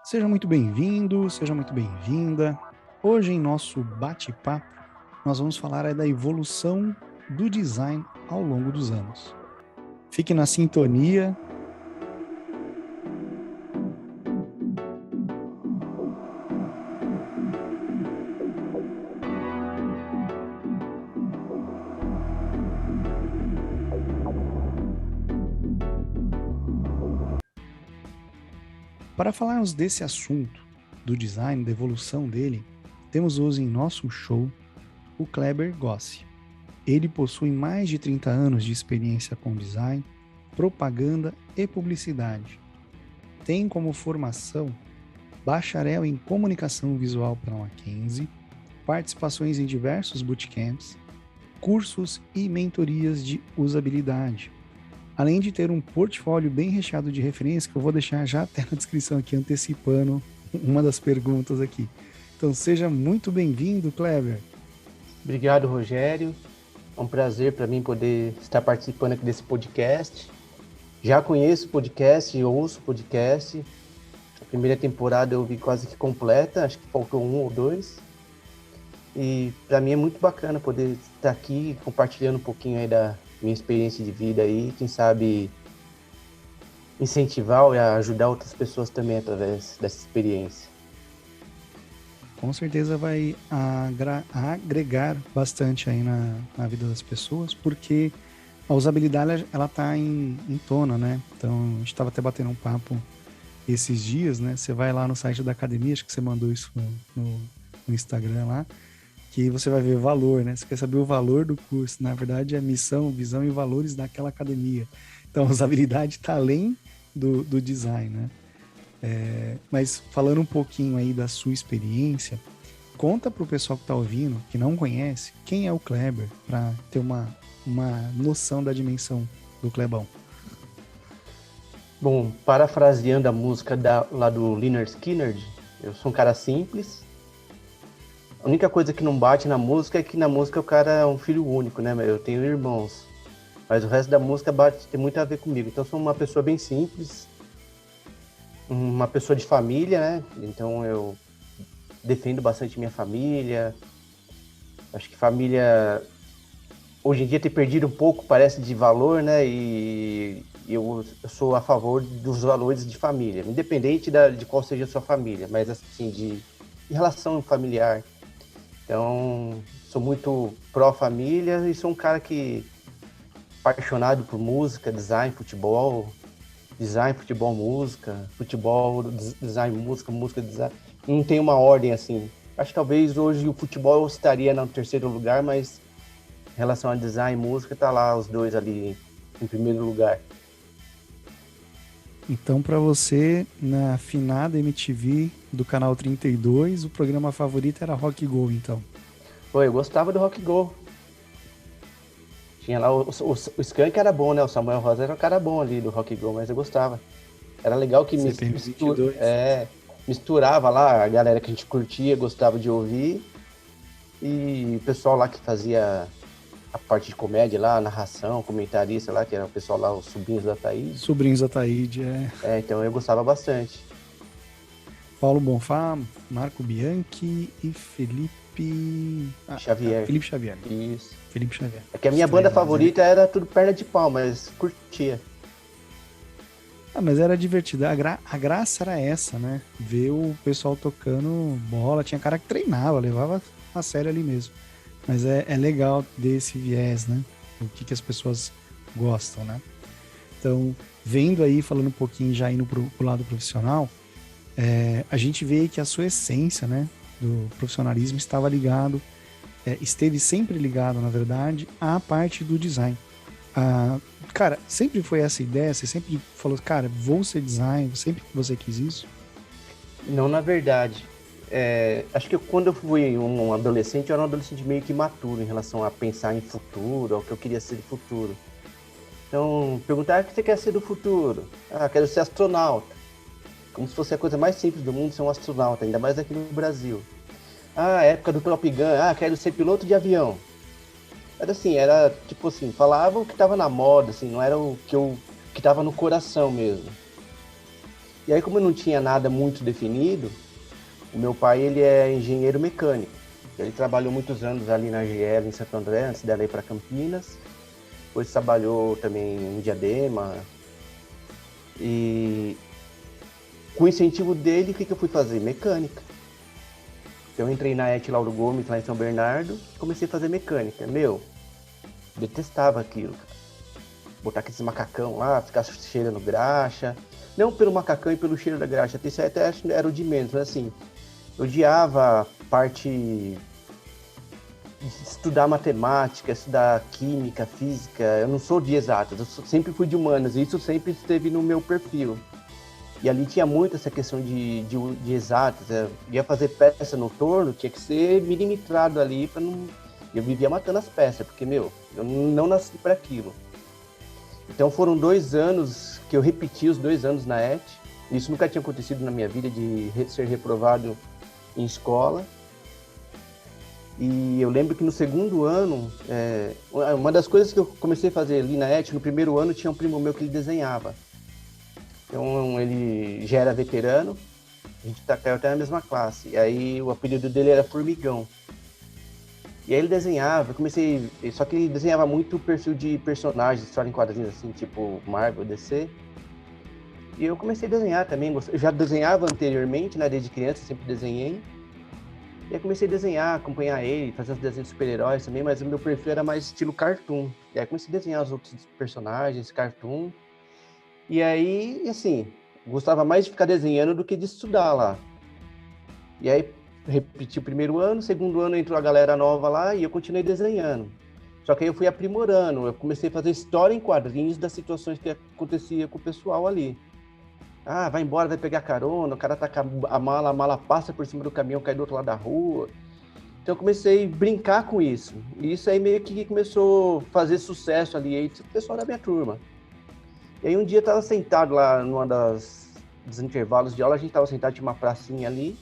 Seja muito bem-vindo, seja muito bem-vinda. Hoje, em nosso bate-papo, nós vamos falar da evolução do design ao longo dos anos. Fique na sintonia. Para falarmos desse assunto, do design, da evolução dele, temos hoje em nosso show o Kleber Gossi. Ele possui mais de 30 anos de experiência com design, propaganda e publicidade. Tem como formação bacharel em comunicação visual pela Mackenzie, participações em diversos bootcamps, cursos e mentorias de usabilidade, além de ter um portfólio bem recheado de referências que eu vou deixar já até na descrição aqui, antecipando uma das perguntas aqui. Então seja muito bem-vindo, Kleber. Obrigado, Rogério. É um prazer para mim poder estar participando aqui desse podcast. Já conheço o podcast, ouço o podcast. A primeira temporada eu vi quase que completa, acho que faltou 1 ou 2. E para mim é muito bacana poder estar aqui compartilhando um pouquinho aí da minha experiência de vida aí, quem sabe incentivar e ajudar outras pessoas também através dessa experiência. Com certeza vai agregar bastante aí na vida das pessoas, porque a usabilidade ela tá em tona, né? Então a gente estava até batendo um papo esses dias, né? Você vai lá no site da academia, acho que você mandou isso no Instagram lá, que você vai ver valor, né? Você quer saber o valor do curso, na verdade é missão, visão e valores daquela academia. Então a usabilidade está além do design, né? Mas falando um pouquinho aí da sua experiência, conta para o pessoal que está ouvindo, que não conhece, quem é o Kleber, para ter uma noção da dimensão do Klebão. Bom, parafraseando a música lá do Lynyrd Skynyrd, eu sou um cara simples. A única coisa que não bate na música é que na música o cara é um filho único, né? Eu tenho irmãos. Mas o resto da música tem muito a ver comigo. Então eu sou uma pessoa bem simples, uma pessoa de família, né? Então eu defendo bastante minha família. Acho que família hoje em dia tem perdido um pouco, parece, de valor, né? E eu sou a favor dos valores de família, independente de qual seja a sua família, mas assim, de relação familiar. Então, sou muito pró-família e sou um cara que apaixonado por música, design, futebol, música, futebol, design, música, design. Não tem uma ordem assim. Acho que talvez hoje o futebol estaria no terceiro lugar, mas em relação a design e música, tá lá os dois ali em primeiro lugar. Então, para você, na finada MTV do canal 32, o programa favorito era Rock Go, então. Pô, eu gostava do Rock Go. Tinha lá o Skank era bom, né? O Samuel Rosa era um cara bom ali do Rock Go, mas eu gostava. Era legal que misturava lá a galera que a gente curtia, gostava de ouvir, e o pessoal lá que fazia a parte de comédia lá, narração, comentarista lá, que era o pessoal lá, os sobrinhos da Taíde. Sobrinhos da Taíde, então eu gostava bastante. Paulo Bonfá, Marco Bianchi e Felipe Xavier. Felipe Xavier. Isso. Felipe Xavier. É que a minha banda favorita era tudo perna de pau, mas curtia. Mas era divertido. A graça era essa, né? Ver o pessoal tocando bola. Tinha cara que treinava, levava a sério ali mesmo. Mas é legal desse viés, né? O que as pessoas gostam, né? Então, vendo aí, falando um pouquinho, já indo pro lado profissional, a gente vê que a sua essência, né? Do profissionalismo estava ligado, esteve sempre ligado, na verdade, à parte do design. Cara, sempre foi essa ideia? Você sempre falou, cara, vou ser designer, sempre que você quis isso? Não, na verdade. Acho que quando eu fui um adolescente, eu era um adolescente meio que maturo em relação a pensar em futuro, ao que eu queria ser do futuro. Então, perguntar o que você quer ser do futuro? Quero ser astronauta. Como se fosse a coisa mais simples do mundo ser um astronauta, ainda mais aqui no Brasil. Época do Top Gun, quero ser piloto de avião. Era tipo assim, falava o que tava na moda, assim, não era o que tava no coração mesmo. E aí, como eu não tinha nada muito definido, o meu pai, ele é engenheiro mecânico. Ele trabalhou muitos anos ali na GL em Santo André, antes dela ir para Campinas. Depois trabalhou também em Diadema. E com o incentivo dele, o que eu fui fazer? Mecânica. Então eu entrei na ET Lauro Gomes, lá em São Bernardo, e comecei a fazer mecânica. Detestava aquilo, cara. Botar aqueles macacão lá, ficar cheirando graxa. Não pelo macacão e pelo cheiro da graxa, até era o de menos, mas assim, eu odiava a parte de estudar matemática, estudar química, física. Eu não sou de exatas, eu sempre fui de humanas, e isso sempre esteve no meu perfil. E ali tinha muito essa questão de exatas. Eu ia fazer peça no torno, tinha que ser milimetrado ali para não... Eu vivia matando as peças, porque, eu não nasci para aquilo. Então foram 2 anos que eu repeti os 2 anos na ET. Isso nunca tinha acontecido na minha vida, de ser reprovado em escola. E eu lembro que no segundo ano, uma das coisas que eu comecei a fazer ali na ET, no primeiro ano tinha um primo meu que ele desenhava. Então ele já era veterano, a gente caiu até na mesma classe. E aí o apelido dele era Formigão. E aí ele desenhava, só que ele desenhava muito perfil de personagens, história em quadrinhos, assim, tipo Marvel, DC. E eu comecei a desenhar também, eu já desenhava anteriormente, né, desde criança, sempre desenhei. E aí comecei a desenhar, acompanhar ele, fazer os desenhos de super-heróis também, mas o meu perfil era mais estilo cartoon. E aí comecei a desenhar os outros personagens, cartoon. E aí, assim, gostava mais de ficar desenhando do que de estudar lá. E aí repeti o primeiro ano, segundo ano entrou a galera nova lá e eu continuei desenhando. Só que aí eu fui aprimorando, eu comecei a fazer história em quadrinhos das situações que acontecia com o pessoal ali. Ah, vai embora, vai pegar carona, o cara tá com a mala passa por cima do caminhão, cai do outro lado da rua. Então eu comecei a brincar com isso. E isso aí meio que começou a fazer sucesso ali entre o pessoal da minha turma. E aí um dia eu tava sentado lá numa dos intervalos de aula, a gente tava sentado, tinha uma pracinha ali,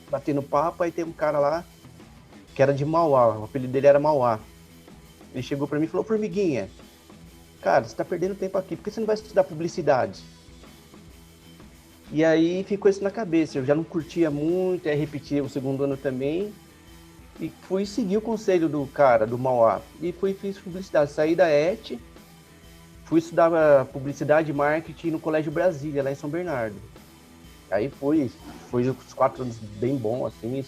batendo papo, aí tem um cara lá que era de Mauá, o apelido dele era Mauá. Ele chegou pra mim e falou: Formiguinha, cara, você tá perdendo tempo aqui, por que você não vai estudar publicidade? E aí ficou isso na cabeça, eu já não curtia muito, aí repeti o segundo ano também, e fui seguir o conselho do cara, do Mauá, e fiz publicidade, saí da ET, fui estudar publicidade e marketing no Colégio Brasília, lá em São Bernardo. Aí foi os 4 anos bem bom, assim,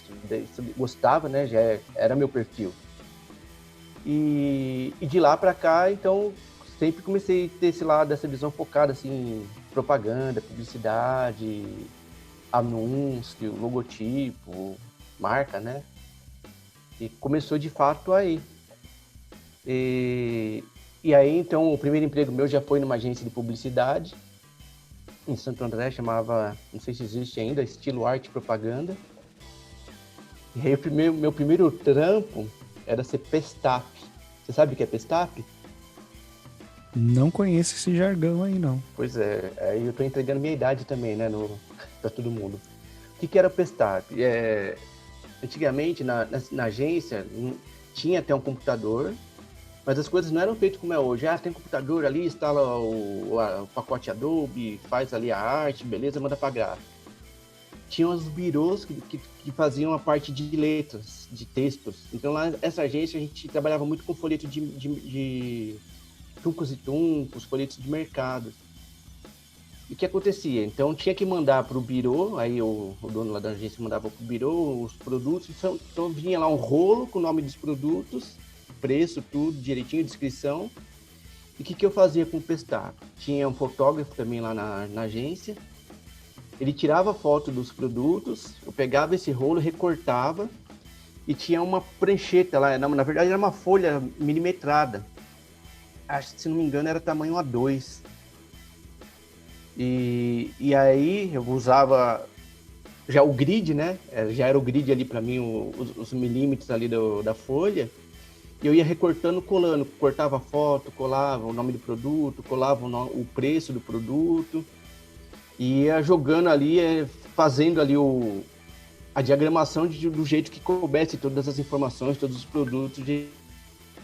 gostava, né, já era meu perfil. E de lá pra cá, então, sempre comecei a ter esse lado, essa visão focada, assim, propaganda, publicidade, anúncio, logotipo, marca, né? E começou de fato aí. E aí, então, o primeiro emprego meu já foi numa agência de publicidade, em Santo André, chamava, não sei se existe ainda, Estilo Arte e Propaganda. E aí meu primeiro trampo era ser Pestap. Você sabe o que é Pestap? Não conheço esse jargão aí, não. Pois é, aí eu tô entregando minha idade também, né, pra todo mundo. O que era o Pestap? Antigamente, na agência, tinha até um computador, mas as coisas não eram feitas como é hoje. Ah, tem um computador ali, instala o pacote Adobe, faz ali a arte, beleza, manda pra gráfica. Tinha os birôs que faziam a parte de letras, de textos. Então, lá, essa agência, a gente trabalhava muito com folheto de tuncos e tuncos, folhetos de mercado. E o que acontecia? Então, tinha que mandar para o birô, aí o dono lá da agência mandava para o birô os produtos, então vinha lá um rolo com o nome dos produtos, preço, tudo, direitinho, descrição. E o que eu fazia com o Pestap? Tinha um fotógrafo também lá na agência, ele tirava foto dos produtos, eu pegava esse rolo, recortava, e tinha uma prancheta lá, na verdade era uma folha milimetrada. Acho que, se não me engano, era tamanho A2. E aí eu usava já o grid, né? Já era o grid ali para mim, os milímetros ali da folha. E eu ia recortando, colando. Cortava a foto, colava o nome do produto, colava o preço do produto. E ia jogando ali, fazendo ali a diagramação do jeito que coubesse todas as informações, todos os produtos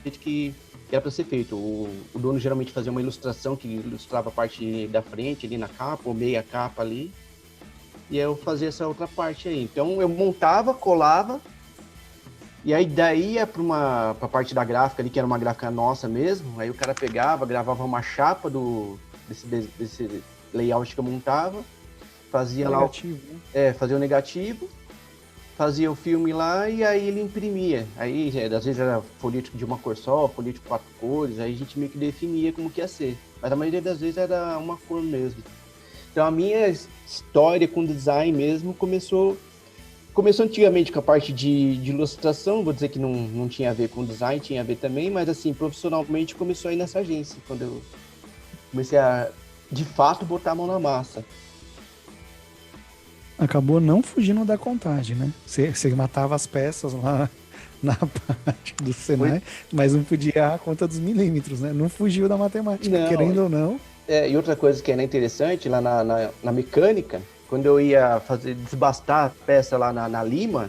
que era para ser feito. O dono geralmente fazia uma ilustração que ilustrava a parte da frente ali na capa, ou meia capa ali, e aí eu fazia essa outra parte aí. Então eu montava, colava, e aí daí ia para a parte da gráfica ali, que era uma gráfica nossa mesmo, aí o cara pegava, gravava uma chapa desse layout que eu montava, fazia lá fazia o negativo, fazia o filme lá e aí ele imprimia. Aí, às vezes era folheto de uma cor só, folheto de 4 cores, aí a gente meio que definia como que ia ser. Mas a maioria das vezes era uma cor mesmo. Então a minha história com design mesmo começou antigamente com a parte de ilustração, vou dizer que não tinha a ver com design, tinha a ver também, mas assim, profissionalmente começou aí nessa agência, quando eu comecei a, de fato, botar a mão na massa. Acabou não fugindo da contagem, né? Você matava as peças lá na parte do Senai, mas não podia errar a conta dos milímetros, né? Não fugiu da matemática, não, querendo ou não. E outra coisa que era interessante, lá na mecânica, quando eu ia desbastar a peça lá na lima,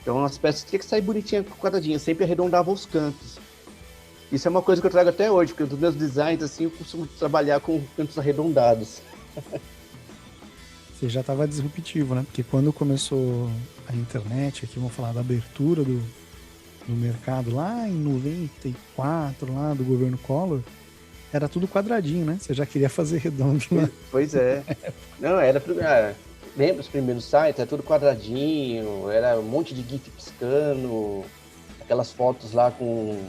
então as peças tinham que sair bonitinhas, quadradinhas, sempre arredondava os cantos. Isso é uma coisa que eu trago até hoje, porque nos meus designs, assim, eu costumo trabalhar com cantos arredondados. Você já estava disruptivo, né? Porque quando começou a internet, aqui vamos falar da abertura do mercado, lá em 94, lá do governo Collor, era tudo quadradinho, né? Você já queria fazer redondo lá. Pois é. Não, lembra os primeiros sites? Era tudo quadradinho, era um monte de GIF piscando, aquelas fotos lá com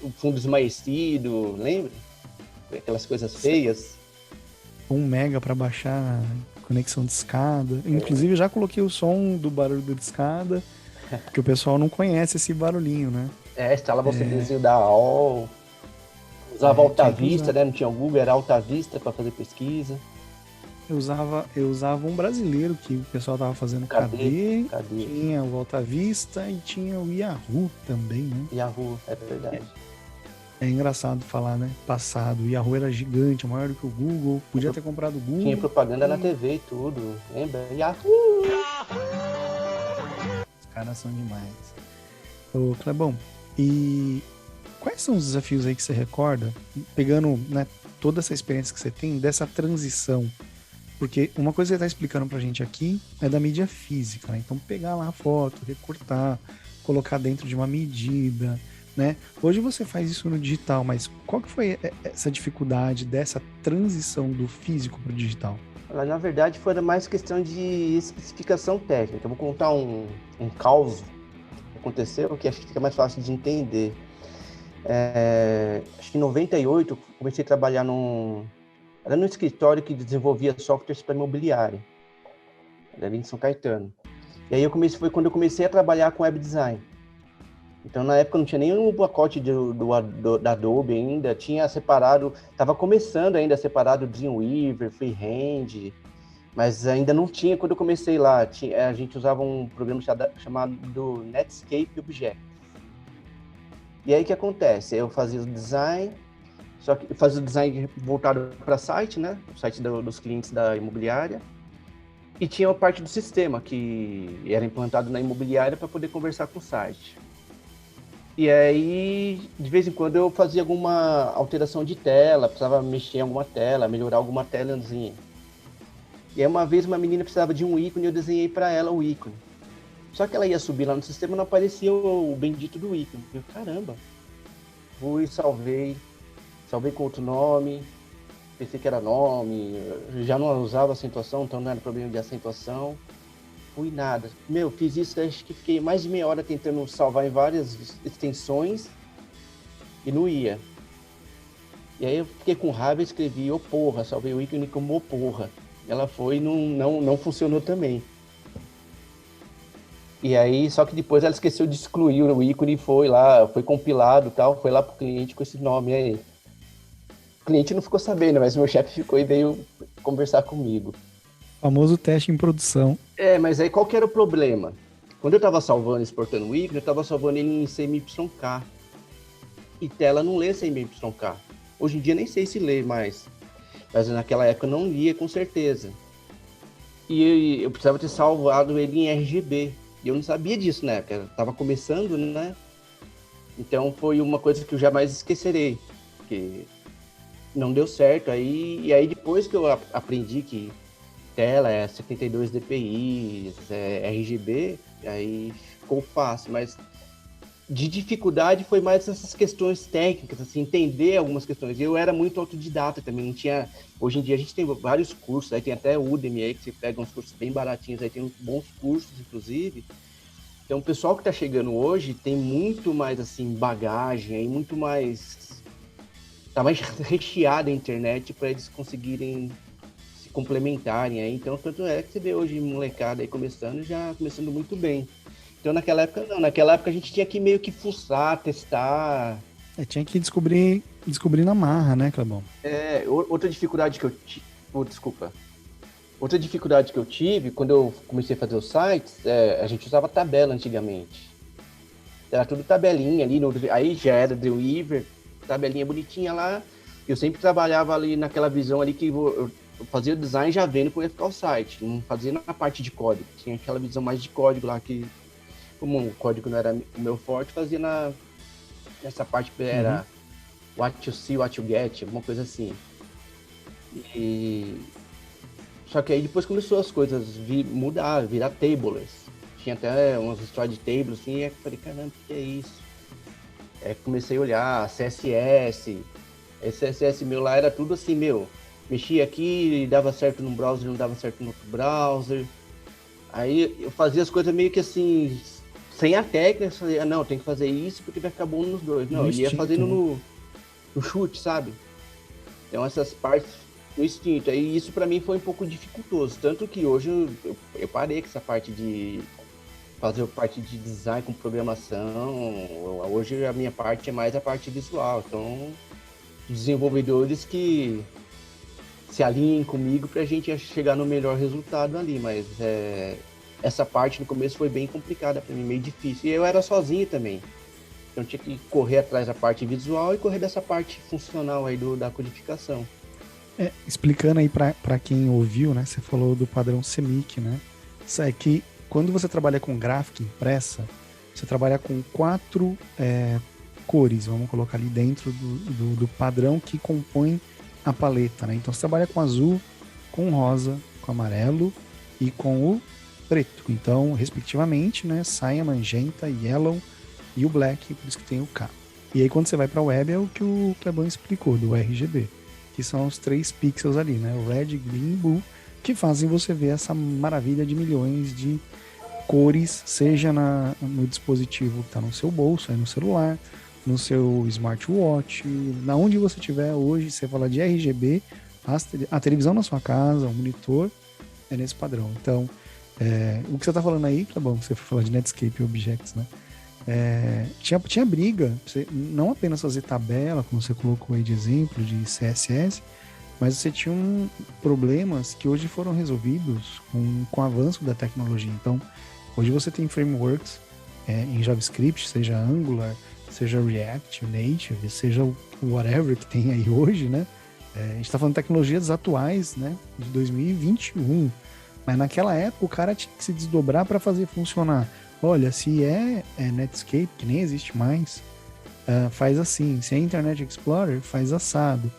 o fundo esmaecido, lembra? Aquelas coisas feias. 1 mega para baixar conexão de escada. Inclusive, já coloquei o som do barulho de escada, porque o pessoal não conhece esse barulhinho, né? Instalava o CDzinho da AOL, usava Alta Vista, né? Não tinha o Google, era Alta Vista para fazer pesquisa. Eu usava um brasileiro que o pessoal tava fazendo KD. Tinha o Alta Vista e tinha o Yahoo também, né? Yahoo, é verdade. É engraçado falar, né? Passado. O Yahoo era gigante, maior do que o Google. Podia ter comprado o Google. Tinha propaganda na TV e tudo. Lembra? Yahoo! Os caras são demais. Ô, Clebão, e quais são os desafios aí que você recorda, pegando, né, toda essa experiência que você tem, dessa transição? Porque uma coisa que você está explicando pra gente aqui é da mídia física, né? Então pegar lá a foto, recortar, colocar dentro de uma medida, né? Hoje você faz isso no digital, mas qual que foi essa dificuldade dessa transição do físico para o digital? Na verdade, foi mais questão de especificação técnica. Eu vou contar um caos que aconteceu, que acho que fica mais fácil de entender. Acho que em 98, comecei a trabalhar era num escritório que desenvolvia softwares para imobiliária. Era ali em São Caetano. E aí foi quando eu comecei a trabalhar com web design. Então, na época, não tinha nenhum pacote da Adobe ainda, tinha separado, estava começando ainda separado Dreamweaver, Freehand, mas ainda não tinha quando eu comecei lá. A gente usava um programa chamado Netscape Objects. E aí, o que acontece? Eu fazia o design, só que eu fazia o design voltado para site, né? O site dos clientes da imobiliária. E tinha a parte do sistema, que era implantado na imobiliária para poder conversar com o site. E aí, de vez em quando, eu fazia alguma alteração de tela, precisava mexer em alguma tela, melhorar alguma telazinha. E aí, uma vez, uma menina precisava de um ícone, eu desenhei para ela o ícone. Só que ela ia subir lá no sistema e não aparecia o bendito do ícone. Eu, caramba. Fui, salvei com outro nome, pensei que era nome, já não usava acentuação, então não era problema de acentuação. Fui nada. Fiz isso, acho que fiquei mais de meia hora tentando salvar em várias extensões e não ia. E aí eu fiquei com raiva e escrevi "ô porra", salvei o ícone como "ô porra". Ela foi e não funcionou também. E aí, só que depois ela esqueceu de excluir o ícone e foi compilado e tal, foi lá pro cliente com esse nome aí. O cliente não ficou sabendo, mas meu chefe ficou e veio conversar comigo. Famoso teste em produção. Mas aí qual que era o problema? Quando eu estava salvando e exportando o ícone, eu estava salvando ele em CMYK. E tela não lê CMYK. Hoje em dia nem sei se lê mais. Mas naquela época eu não lia com certeza. E eu precisava ter salvado ele em RGB. E eu não sabia disso, né? Porque eu estava começando, né? Então foi uma coisa que eu jamais esquecerei, porque não deu certo. E aí depois que eu aprendi que tela é 72 dpi, é RGB, aí ficou fácil, mas de dificuldade foi mais essas questões técnicas, assim, entender algumas questões. Eu era muito autodidata também, não tinha... Hoje em dia a gente tem vários cursos, aí tem até o Udemy aí, que você pega uns cursos bem baratinhos, aí tem uns bons cursos, inclusive. Então o pessoal que está chegando hoje tem muito mais, assim, bagagem, aí muito mais... Tá mais recheada a internet para eles conseguirem se complementarem aí. Então, tanto é que você vê hoje molecada aí começando muito bem. Então, naquela época, não. Naquela época, a gente tinha que meio que fuçar, testar. Tinha que descobrir na marra, né, Clebão? Outra dificuldade que eu tive... desculpa. Outra dificuldade que eu tive, quando eu comecei a fazer os sites, a gente usava tabela antigamente. Era tudo tabelinha ali. Aí já era Dreamweaver, tabelinha bonitinha lá. Eu sempre trabalhava ali naquela visão ali que eu fazia o design já vendo como ia ficar o site. Não fazia na parte de código. Tinha aquela visão mais de código lá que... Como o código não era o meu forte, fazia nessa parte que era what you see, what you get, alguma coisa assim. Só que aí depois começou as coisas mudar, virar tableless. Tinha até umas histórias de tables assim, e eu falei, caramba, o que é isso? Comecei a olhar, CSS. Esse CSS meu lá era tudo assim, mexia aqui, dava certo num browser, não dava certo no outro browser. Aí eu fazia as coisas meio que assim, sem a técnica, eu falei, não, tem que fazer isso porque vai ficar bom nos dois. Não, ele ia fazendo no chute, sabe? Então essas partes no instinto. Aí isso para mim foi um pouco dificultoso. Tanto que hoje eu parei com essa parte de fazer parte de design com programação. Hoje a minha parte é mais a parte visual. Então, desenvolvedores que se alinhem comigo para a gente chegar no melhor resultado ali. Mas essa parte no começo foi bem complicada para mim, meio difícil. E eu era sozinho também. Então tinha que correr atrás da parte visual e correr dessa parte funcional aí da codificação. Explicando aí para quem ouviu, né? Você falou do padrão CMYK, né? Isso é que quando você trabalha com gráfica impressa, você trabalha com 4 cores, vamos colocar ali dentro do padrão que compõe a paleta, né? Então você trabalha com azul, com rosa, com amarelo e com o preto. Então, respectivamente, né? Saia, magenta, yellow e o black, por isso que tem o K. E aí quando você vai para a web é o que o Clebão explicou, do RGB, que são os 3 pixels ali, né? O red, green e blue, que fazem você ver essa maravilha de milhões de cores, seja no dispositivo que está no seu bolso, no celular, no seu smartwatch, na onde você estiver hoje. Você fala de RGB, a televisão na sua casa, o monitor, é nesse padrão. Então, o que você está falando aí, tá bom, você foi falar de Netscape Objects, né? Tinha briga, você não apenas fazer tabela, como você colocou aí de exemplo, de CSS, mas você tinha problemas que hoje foram resolvidos com o avanço da tecnologia. Então, hoje você tem frameworks em JavaScript, seja Angular, seja React, Native, seja o whatever que tem aí hoje, né? A gente está falando de tecnologias atuais, né? De 2021. Mas naquela época o cara tinha que se desdobrar para fazer funcionar. Olha, se é Netscape, que nem existe mais, faz assim. Se é Internet Explorer, faz assado.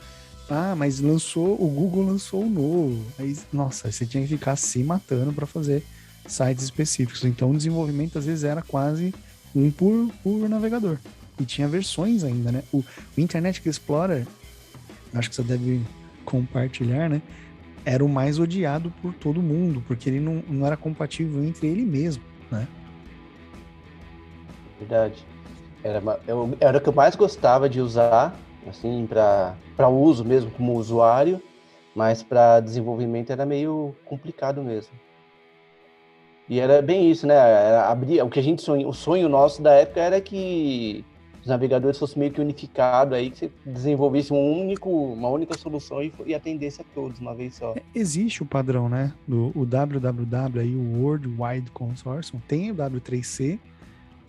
Mas o Google lançou o novo. Aí, nossa, você tinha que ficar se matando para fazer sites específicos. Então o desenvolvimento às vezes era quase um por navegador. E tinha versões ainda, né? O Internet Explorer, acho que você deve compartilhar, né? Era o mais odiado por todo mundo, porque ele não era compatível entre ele mesmo, né? Verdade. Era o que eu mais gostava de usar, assim, para uso mesmo como usuário, mas para desenvolvimento era meio complicado mesmo. E era bem isso, né? O que a gente o sonho nosso da época era que os navegadores fossem meio que unificados aí, que você desenvolvesse uma única solução e atendesse a todos uma vez só. Existe o padrão, né? O WWW aí, o World Wide Consortium, tem o W3C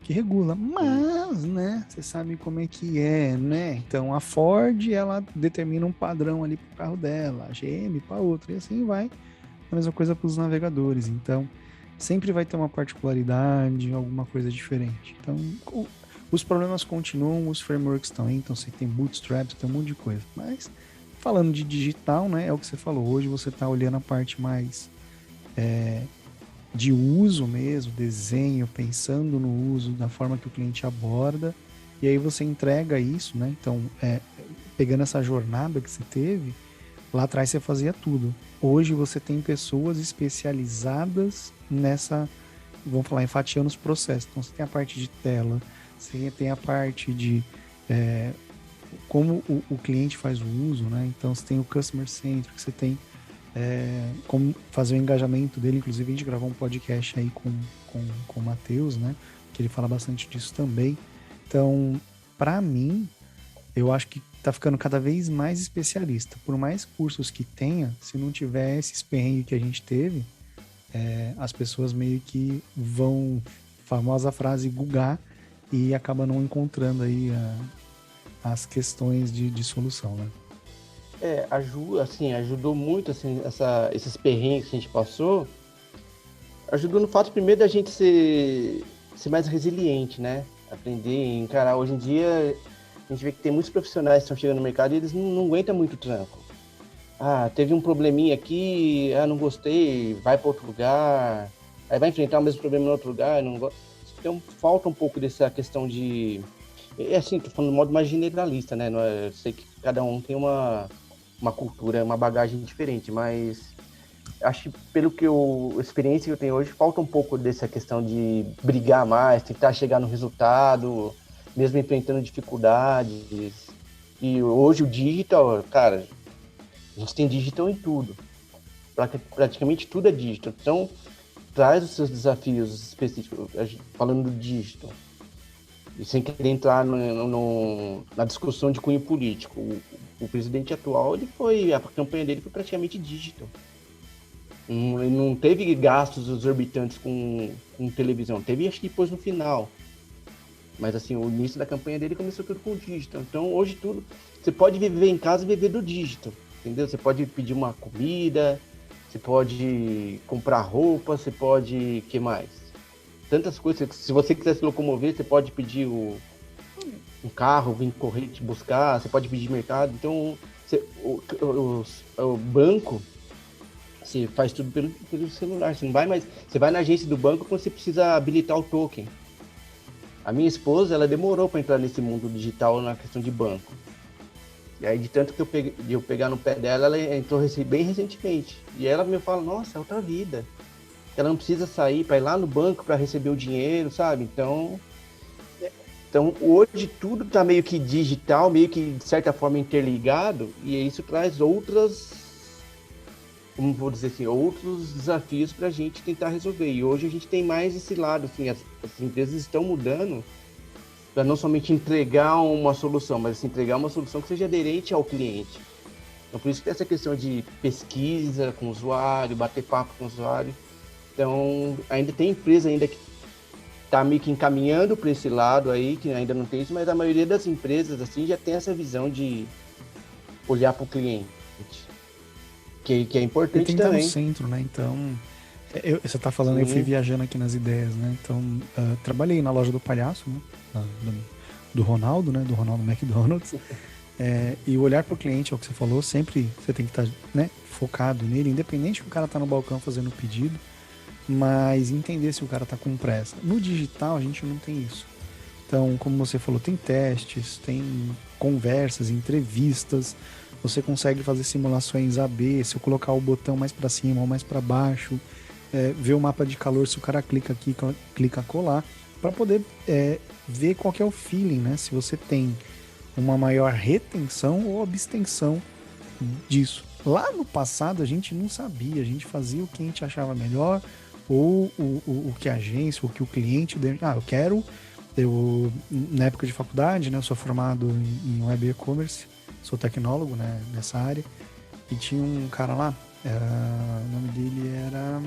que regula, mas, né? Você sabe como é que é, né? Então a Ford, ela determina um padrão ali pro carro dela, a GM para outro, e assim vai. A mesma coisa para os navegadores. Então sempre vai ter uma particularidade, alguma coisa diferente. Então, Os problemas continuam, os frameworks estão aí, então você tem Bootstrap, você tem um monte de coisa. Mas, falando de digital, né, é o que você falou, hoje você está olhando a parte mais de uso mesmo, desenho, pensando no uso, da forma que o cliente aborda, e aí você entrega isso, né? Então, pegando essa jornada que você teve, lá atrás você fazia tudo. Hoje você tem pessoas especializadas nessa, vamos falar, fatiando os processos. Então você tem a parte de tela, você tem a parte de como o cliente faz o uso, né? Então você tem o Customer Centric, você tem como fazer o engajamento dele. Inclusive a gente gravou um podcast aí com o Matheus, né? Que ele fala bastante disso também. Então, para mim, eu acho que tá ficando cada vez mais especialista. Por mais cursos que tenha, se não tiver esses perrengues que a gente teve, as pessoas meio que vão, famosa frase, gugar, e acaba não encontrando aí as questões de solução, né? Ajudou muito, assim, esses perrengues que a gente passou, ajudou no fato, primeiro, da gente ser mais resiliente, né? Aprender a encarar. Hoje em dia, a gente vê que tem muitos profissionais que estão chegando no mercado e eles não aguentam muito tranco. Teve um probleminha aqui, não gostei, vai para outro lugar, aí vai enfrentar o mesmo problema em outro lugar, não gosta. Então, falta um pouco dessa questão de... assim, tô falando de modo mais generalista, né? Eu sei que cada um tem uma cultura, uma bagagem diferente, mas acho que a experiência que eu tenho hoje, falta um pouco dessa questão de brigar mais, tentar chegar no resultado, mesmo enfrentando dificuldades. E hoje o digital, cara, a gente tem digital em tudo. Praticamente tudo é digital. Então, traz os seus desafios específicos, falando do digital. E sem querer entrar na discussão de cunho político. O presidente atual, a campanha dele foi praticamente digital. Ele não teve gastos exorbitantes com televisão. Teve, acho que depois no final. Mas, assim, o início da campanha dele começou tudo com o digital. Então, hoje tudo... Você pode viver em casa e viver do digital, entendeu? Você pode pedir uma comida, você pode comprar roupa, você pode... O que mais? Tantas coisas. Se você quiser se locomover, você pode pedir um carro, vir correr te buscar, você pode pedir mercado. Então, o banco, você faz tudo pelo celular. Você não vai mais... Você vai na agência do banco quando você precisa habilitar o token. A minha esposa, ela demorou para entrar nesse mundo digital na questão de banco. E aí, de tanto que eu pegar no pé dela, ela entrou bem recentemente. E ela me fala, nossa, é outra vida. Ela não precisa sair para ir lá no banco para receber o dinheiro, sabe? Então, hoje tudo está meio que digital, meio que, de certa forma, interligado. E isso traz como vou dizer assim, outros desafios para a gente tentar resolver. E hoje a gente tem mais esse lado, assim, as empresas estão mudando para não somente entregar uma solução, mas assim, entregar uma solução que seja aderente ao cliente. Então, por isso que tem essa questão de pesquisa com o usuário, bater papo com o usuário. Então, ainda tem empresa ainda que está meio que encaminhando para esse lado aí, que ainda não tem isso, mas a maioria das empresas assim já tem essa visão de olhar para o cliente. Que é importante Ele tem que também. estar no centro, né? Então, você tá falando, Sim. eu fui viajando aqui nas ideias, né? Então, trabalhei na loja do palhaço, né? Do Ronaldo, né? Do Ronaldo McDonald's. E o olhar para o cliente, é o que você falou, sempre você tem que estar, né, focado nele, independente que o cara tá no balcão fazendo o pedido, mas entender se o cara tá com pressa. No digital, a gente não tem isso. Então, como você falou, tem testes, tem conversas, entrevistas, você consegue fazer simulações AB, se eu colocar o botão mais para cima ou mais para baixo, ver o mapa de calor, se o cara clica aqui, clica colar, para poder ver qual que é o feeling, né? Se você tem uma maior retenção ou abstenção disso. Lá no passado a gente não sabia, a gente fazia o que a gente achava melhor, ou o que a agência, ou o que o cliente... na época de faculdade, né, eu sou formado em web e-commerce, sou tecnólogo, né, nessa área, e tinha um cara lá, o nome dele era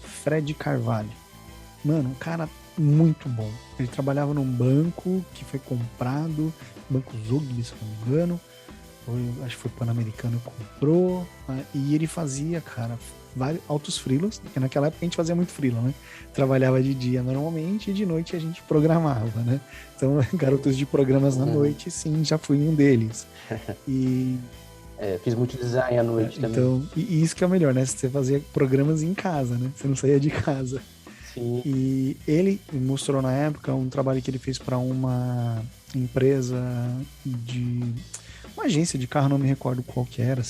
Fred Carvalho. Mano, um cara muito bom. Ele trabalhava num banco que foi comprado, Banco Zugby, se não me engano, acho que foi Pan-Americano, comprou, e ele fazia, cara, vários altos freelas, porque naquela época a gente fazia muito freela, né? Trabalhava de dia normalmente e de noite a gente programava, né? Então, garotos de programas na noite, sim, já fui um deles. E fiz muito design à noite também. então, e isso que é o melhor, né? Você fazia programas em casa, né? Você não saía de casa. Sim. E ele mostrou na época um trabalho que ele fez para uma empresa de uma agência de carro, não me recordo qual que era,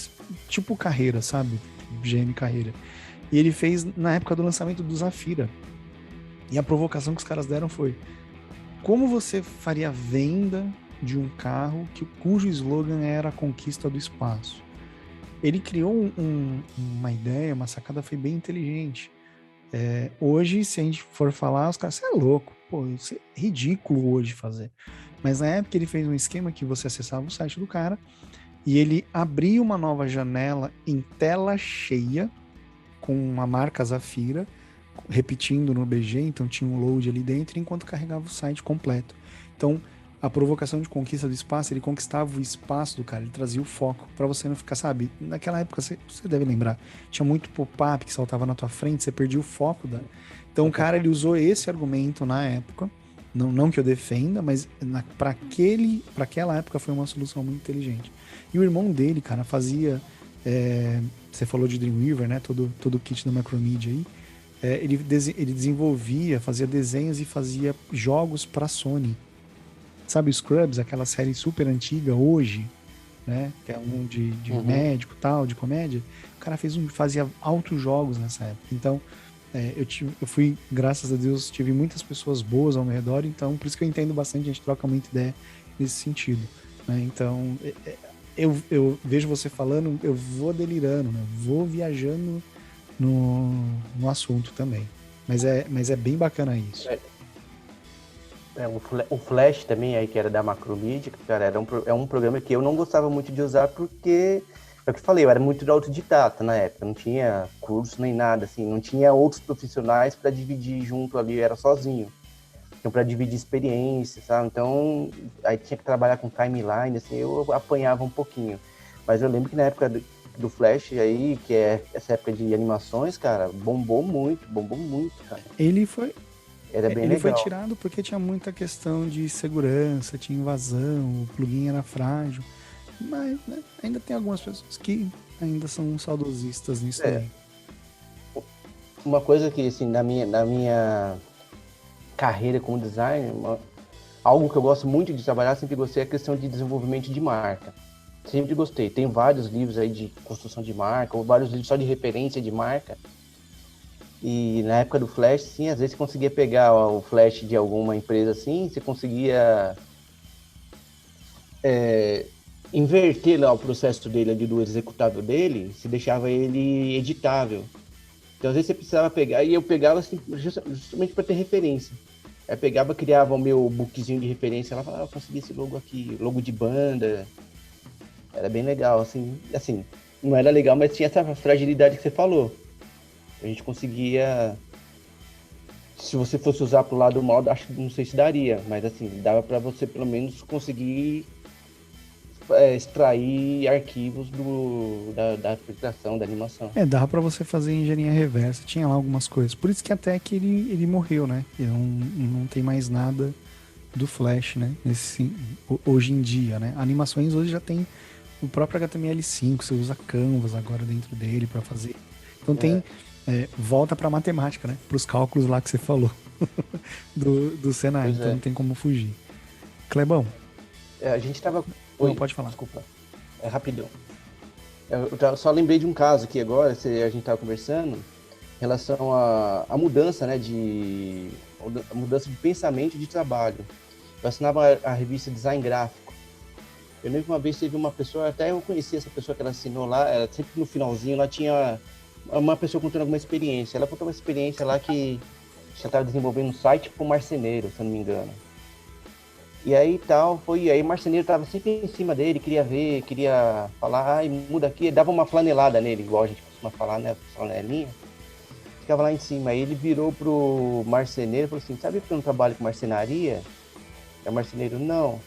tipo Carreira, sabe? GM Carreira. E ele fez na época do lançamento do Zafira. E a provocação que os caras deram foi: como você faria a venda de um carro cujo slogan era a conquista do espaço? Ele criou uma ideia, uma sacada, foi bem inteligente. Hoje, se a gente for falar, os caras, você é louco, pô, isso é ridículo hoje fazer. Mas na época ele fez um esquema que você acessava o site do cara e ele abria uma nova janela em tela cheia com a marca Zafira, repetindo no BG, então tinha um load ali dentro, enquanto carregava o site completo. Então, a provocação de conquista do espaço, ele conquistava o espaço do cara, ele trazia o foco para você não ficar, sabe? Naquela época, você deve lembrar, tinha muito pop-up que saltava na tua frente, você perdia o foco da. Então, o cara, ele usou esse argumento na época, não que eu defenda, mas para aquela época foi uma solução muito inteligente. E o irmão dele, cara, fazia. Você falou de Dreamweaver, né? Todo o kit da Macromedia aí. Ele desenvolvia, fazia desenhos e fazia jogos para Sony. Sabe Scrubs, aquela série super antiga hoje, né? Que é um de médico tal, de comédia. O cara fazia altos jogos nessa época. Então, eu fui, graças a Deus, tive muitas pessoas boas ao meu redor, então por isso que eu entendo bastante, a gente troca muita ideia nesse sentido. Né? Então, eu vejo você falando, eu vou delirando, né? Vou viajando no assunto também. Mas é bem bacana isso. O Flash também, aí, que era da Macromedia, cara, é um programa que eu não gostava muito de usar porque, é o que eu falei, eu era muito autodidata na época, não tinha curso nem nada, assim, não tinha outros profissionais para dividir junto ali, eu era sozinho. Então, para dividir experiência, sabe? Então, aí tinha que trabalhar com timeline, assim, eu apanhava um pouquinho. Mas eu lembro que na época do Flash aí, que é essa época de animações, cara, bombou muito, cara. Era bem Ele foi legal. tirado porque tinha muita questão de segurança, tinha invasão, o plugin era frágil. Mas, né, ainda tem algumas pessoas que ainda são saudosistas nisso aí. Uma coisa que, assim, na minha carreira como designer, algo que eu gosto muito de trabalhar, sempre gostei, é a questão de desenvolvimento de marca. Sempre gostei. Tem vários livros aí de construção de marca, ou vários livros só de referência de marca. E na época do Flash, sim, às vezes você conseguia pegar o Flash de alguma empresa assim, você conseguia inverter lá o processo dele ali do executável dele, se deixava ele editável. Então às vezes você precisava pegar, e eu pegava assim, justamente para ter referência. Aí eu pegava, criava o meu bookzinho de referência lá, falava, eu consegui esse logo aqui, logo de banda. Era bem legal, assim, não era legal, mas tinha essa fragilidade que você falou. A gente conseguia, se você fosse usar pro lado mal, acho que não sei se daria, mas assim, dava para você pelo menos conseguir extrair arquivos da aplicação, da animação. Dava pra você fazer engenharia reversa, tinha lá algumas coisas. Por isso que até que ele morreu, né? Ele não tem mais nada do Flash, né? Hoje em dia, né? Animações hoje já tem o próprio HTML5, você usa Canvas agora dentro dele para fazer. Então tem volta para matemática, né? Para os cálculos lá que você falou do cenário. Então não tem como fugir. Clebão. A gente tava. Não, pode falar. Desculpa. É rapidão. Eu só lembrei de um caso aqui agora, a gente tava conversando, em relação à mudança, né? A mudança de pensamento e de trabalho. Eu assinava a revista Design Gráfico. Eu lembro que uma vez teve uma pessoa, até eu conheci essa pessoa que ela assinou lá, sempre no finalzinho lá tinha uma pessoa contando alguma experiência. Ela contou uma experiência lá que já estava desenvolvendo um site para o marceneiro, se eu não me engano. E aí aí o marceneiro estava sempre em cima dele, queria ver, queria falar, ai, muda aqui, dava uma flanelada nele, igual a gente costuma falar, né, flanelinha. Ficava lá em cima, aí ele virou pro marceneiro e falou assim, sabe que eu não trabalho com marcenaria? É o marceneiro, não.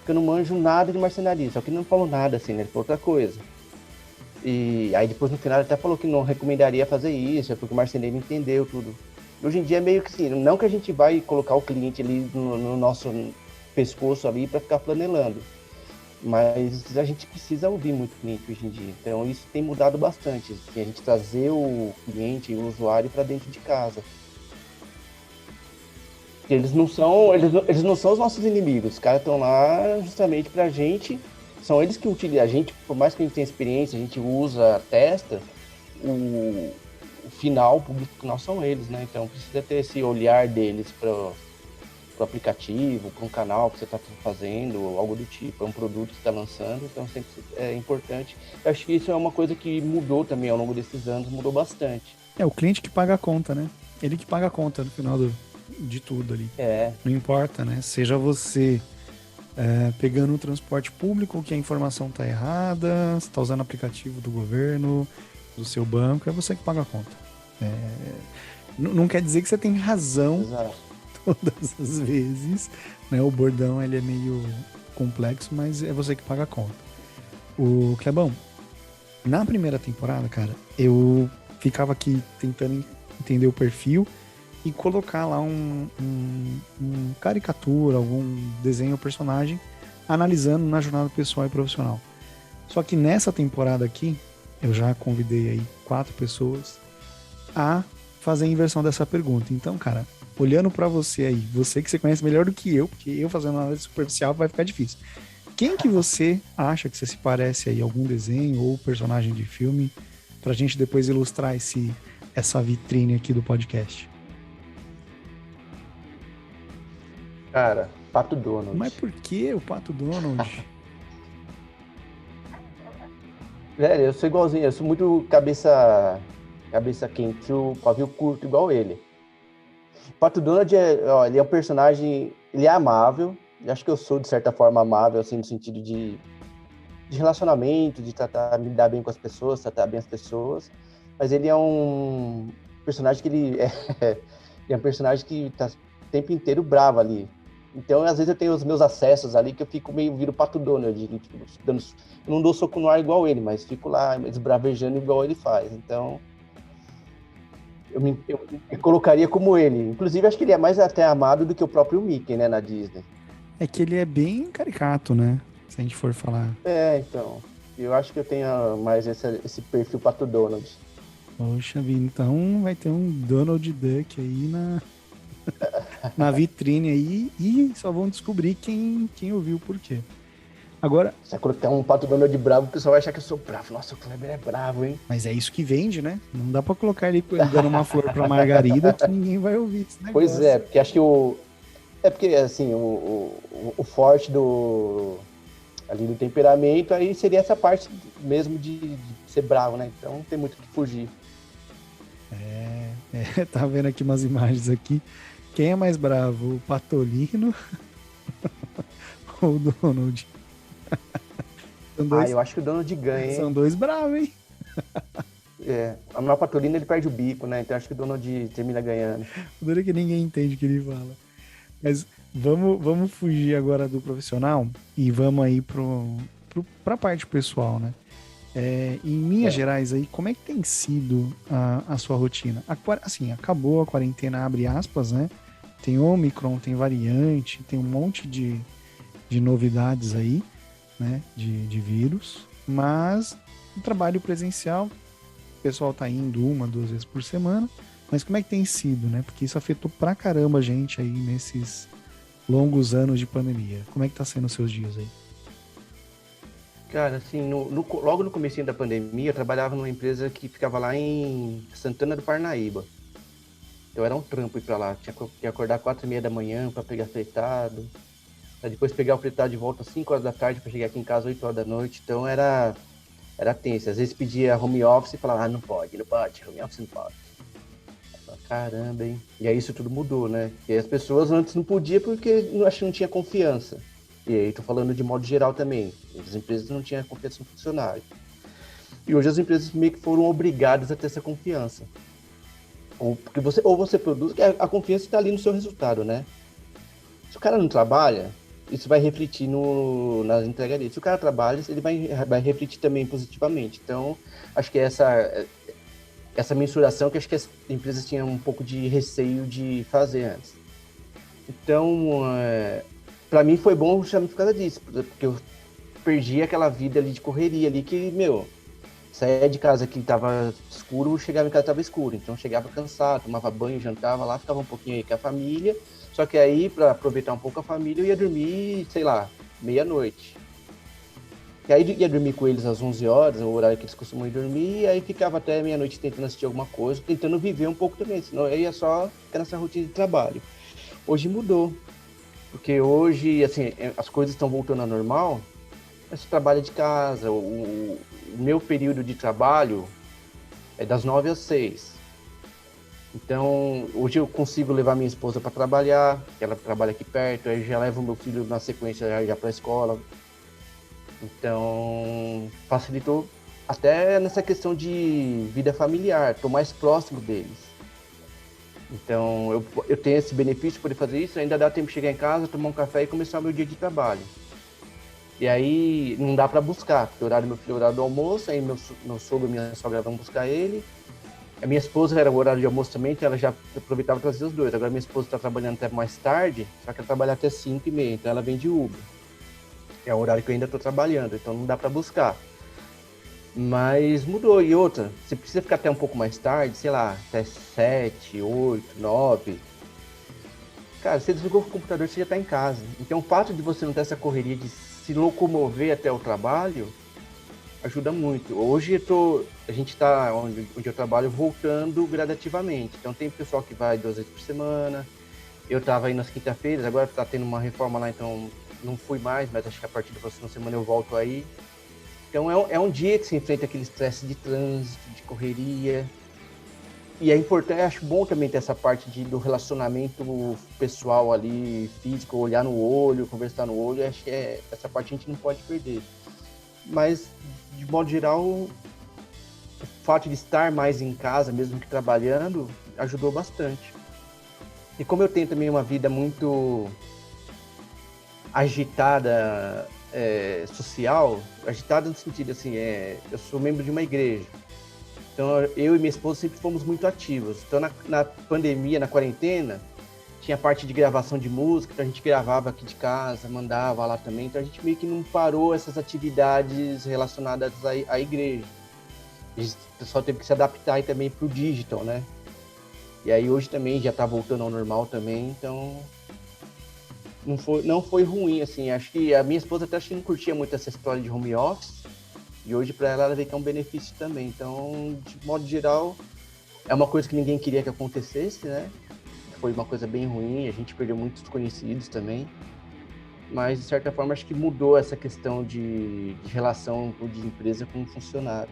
que eu não manjo nada de marcenaria, só que ele não falou nada assim, né? Ele falou outra coisa. E aí depois no final ele até falou que não recomendaria fazer isso, porque o marceneiro entendeu tudo. E hoje em dia é meio que assim, não que a gente vai colocar o cliente ali no nosso pescoço ali para ficar flanelando, mas a gente precisa ouvir muito o cliente hoje em dia. Então isso tem mudado bastante, assim, a gente trazer o cliente, o usuário para dentro de casa. Porque eles não são os nossos inimigos, os caras estão lá justamente pra gente, são eles que utilizam, a gente, por mais que a gente tenha experiência, a gente usa, testa, o final, o público final são eles, né? Então precisa ter esse olhar deles pro aplicativo, para um canal que você está fazendo, algo do tipo, é um produto que você está lançando, então sempre é importante. Eu acho que isso é uma coisa que mudou também ao longo desses anos, mudou bastante. É o cliente que paga a conta, né? Ele que paga a conta no final de tudo ali. Não importa, né? Seja você pegando o transporte público, que a informação tá errada, você tá usando aplicativo do governo, do seu banco, é você que paga a conta. Não quer dizer que você tem razão. Exato. Todas as vezes, né? O bordão ele é meio complexo, mas é você que paga a conta. O Clebão, na primeira temporada, cara, eu ficava aqui tentando entender o perfil e colocar lá um caricatura, algum desenho ou personagem, analisando na jornada pessoal e profissional. Só que nessa temporada aqui, eu já convidei aí 4 pessoas a fazer a inversão dessa pergunta. Então, cara, olhando pra você aí, você que você conhece melhor do que eu, porque eu fazendo uma análise superficial vai ficar difícil. Quem que você acha que você se parece aí, algum desenho ou personagem de filme, pra gente depois ilustrar essa vitrine aqui do podcast? Cara, Pato Donald. Mas por que o Pato Donald? Velho, eu sou igualzinho, eu sou muito cabeça quente, o pavio curto igual ele. O Pato Donald ele é um personagem, ele é amável, eu acho que eu sou de certa forma amável, assim, no sentido de relacionamento, de me dar bem com as pessoas, tratar bem as pessoas, mas ele é um personagem que ele é um personagem que tá o tempo inteiro bravo ali. Então, às vezes eu tenho os meus acessos ali que eu fico viro Pato Donald, tipo, eu não dou soco no ar igual ele, mas fico lá esbravejando igual ele faz. Então, eu me colocaria como ele. Inclusive, acho que ele é mais até amado do que o próprio Mickey, né, na Disney. É que ele é bem caricato, né? Se a gente for falar. Então. Eu acho que eu tenho mais esse perfil Pato Donald. Poxa vida, então vai ter um Donald Duck aí na vitrine aí e só vão descobrir quem ouviu o porquê. Agora... Se eu colocar um Pato Donald bravo, o pessoal vai achar que eu sou bravo. Nossa, o Kleber é bravo, hein? Mas é isso que vende, né? Não dá pra colocar ele dando uma flor pra Margarida que ninguém vai ouvir esse negócio. Pois é, porque acho que é porque, assim, o forte ali do temperamento, aí seria essa parte mesmo de ser bravo, né? Então não tem muito o que fugir. Tá vendo aqui umas imagens aqui. Quem é mais bravo, o Patolino ou o Donald? Eu acho que o Donald ganha, hein? São dois bravos, hein? A Patolino ele perde o bico, né? Então acho que o Donald termina ganhando. O duro é que ninguém entende o que ele fala. Mas vamos fugir agora do profissional e vamos aí pra parte pessoal, né? Em Minas Gerais aí, como é que tem sido a sua rotina? Assim, acabou a quarentena, abre aspas, né? Tem Omicron, tem variante, tem um monte de novidades aí, né? De vírus, mas o trabalho presencial, o pessoal tá indo 1-2 vezes por semana, mas como é que tem sido, né? Porque isso afetou pra caramba a gente aí nesses longos anos de pandemia. Como é que tá sendo os seus dias aí? Cara, assim, logo no comecinho da pandemia, eu trabalhava numa empresa que ficava lá em Santana do Parnaíba. Então era um trampo ir pra lá. Tinha que acordar 4h30 da manhã pra pegar fretado. Aí depois pegar o fretado de volta às 5 horas da tarde pra chegar aqui em casa às 8 horas da noite. Então era tenso. Às vezes pedia home office e falava, não pode, home office não pode. Caramba, hein? E aí isso tudo mudou, né? E as pessoas antes não podiam porque acho que não tinha confiança. E aí tô falando de modo geral também. As empresas não tinham confiança no funcionário. E hoje as empresas meio que foram obrigadas a ter essa confiança. Porque você produz, que a confiança está ali no seu resultado, né? Se o cara não trabalha, isso vai refletir nas entregas dele. Se o cara trabalha, ele vai refletir também positivamente. Então, acho que essa mensuração que acho que as empresas tinham um pouco de receio de fazer antes. Então, para mim foi bom justamente por causa disso, porque eu perdi aquela vida ali de correria ali que, saía de casa que tava escuro, chegava em casa tava escuro. Então chegava cansado, tomava banho, jantava lá, ficava um pouquinho aí com a família. Só que aí, para aproveitar um pouco a família, eu ia dormir, sei lá, meia-noite. E aí ia dormir com eles às 11 horas, o horário que eles costumam ir dormir, e aí ficava até meia-noite tentando assistir alguma coisa, tentando viver um pouco também, senão eu ia só ficar nessa rotina de trabalho. Hoje mudou, porque hoje, assim, as coisas estão voltando ao normal, mas você trabalha de casa, o meu período de trabalho é das 9 às 6. Então, hoje eu consigo levar minha esposa para trabalhar, ela trabalha aqui perto, aí já levo meu filho na sequência já para a escola. Então, facilitou até nessa questão de vida familiar, estou mais próximo deles. Então, eu tenho esse benefício de poder fazer isso, ainda dá tempo de chegar em casa, tomar um café e começar o meu dia de trabalho. E aí não dá para buscar, porque o horário do meu filho é o horário do almoço, aí meu sogro e minha sogra vão buscar ele. A minha esposa era o horário de almoço também, então ela já aproveitava para trazer os dois. Agora minha esposa está trabalhando até mais tarde, só que ela trabalha até 5h30, então ela vem de Uber. É o horário que eu ainda estou trabalhando, então não dá para buscar. Mas mudou. E outra, você precisa ficar até um pouco mais tarde, sei lá, até 7, 8, 9. Cara, você desligou o computador, você já está em casa. Então o fato de você não ter essa correria de se locomover até o trabalho ajuda muito. Hoje a gente está onde eu trabalho voltando gradativamente. Então tem pessoal que vai 2 vezes por semana. Eu estava indo nas quinta-feiras, agora está tendo uma reforma lá, então não fui mais, mas acho que a partir da próxima semana eu volto aí. Então é um dia que se enfrenta aquele estresse de trânsito, de correria. E é importante, acho bom também ter essa parte do relacionamento pessoal ali, físico, olhar no olho, conversar no olho. Acho que essa parte a gente não pode perder. Mas, de modo geral, o fato de estar mais em casa, mesmo que trabalhando, ajudou bastante. E como eu tenho também uma vida muito agitada, social, agitada no sentido assim, eu sou membro de uma igreja. Então, eu e minha esposa sempre fomos muito ativos. Então, na pandemia, na quarentena, tinha parte de gravação de música, então a gente gravava aqui de casa, mandava lá também. Então, a gente meio que não parou essas atividades relacionadas à igreja. O pessoal teve que se adaptar aí também para o digital, né? E aí, hoje também já está voltando ao normal também, então não foi ruim, assim. Acho que a minha esposa até acho que não curtia muito essa história de home office. E hoje, para ela vê que é um benefício também. Então, de modo geral, é uma coisa que ninguém queria que acontecesse, né? Foi uma coisa bem ruim, a gente perdeu muitos conhecidos também. Mas, de certa forma, acho que mudou essa questão de relação de empresa com o funcionário.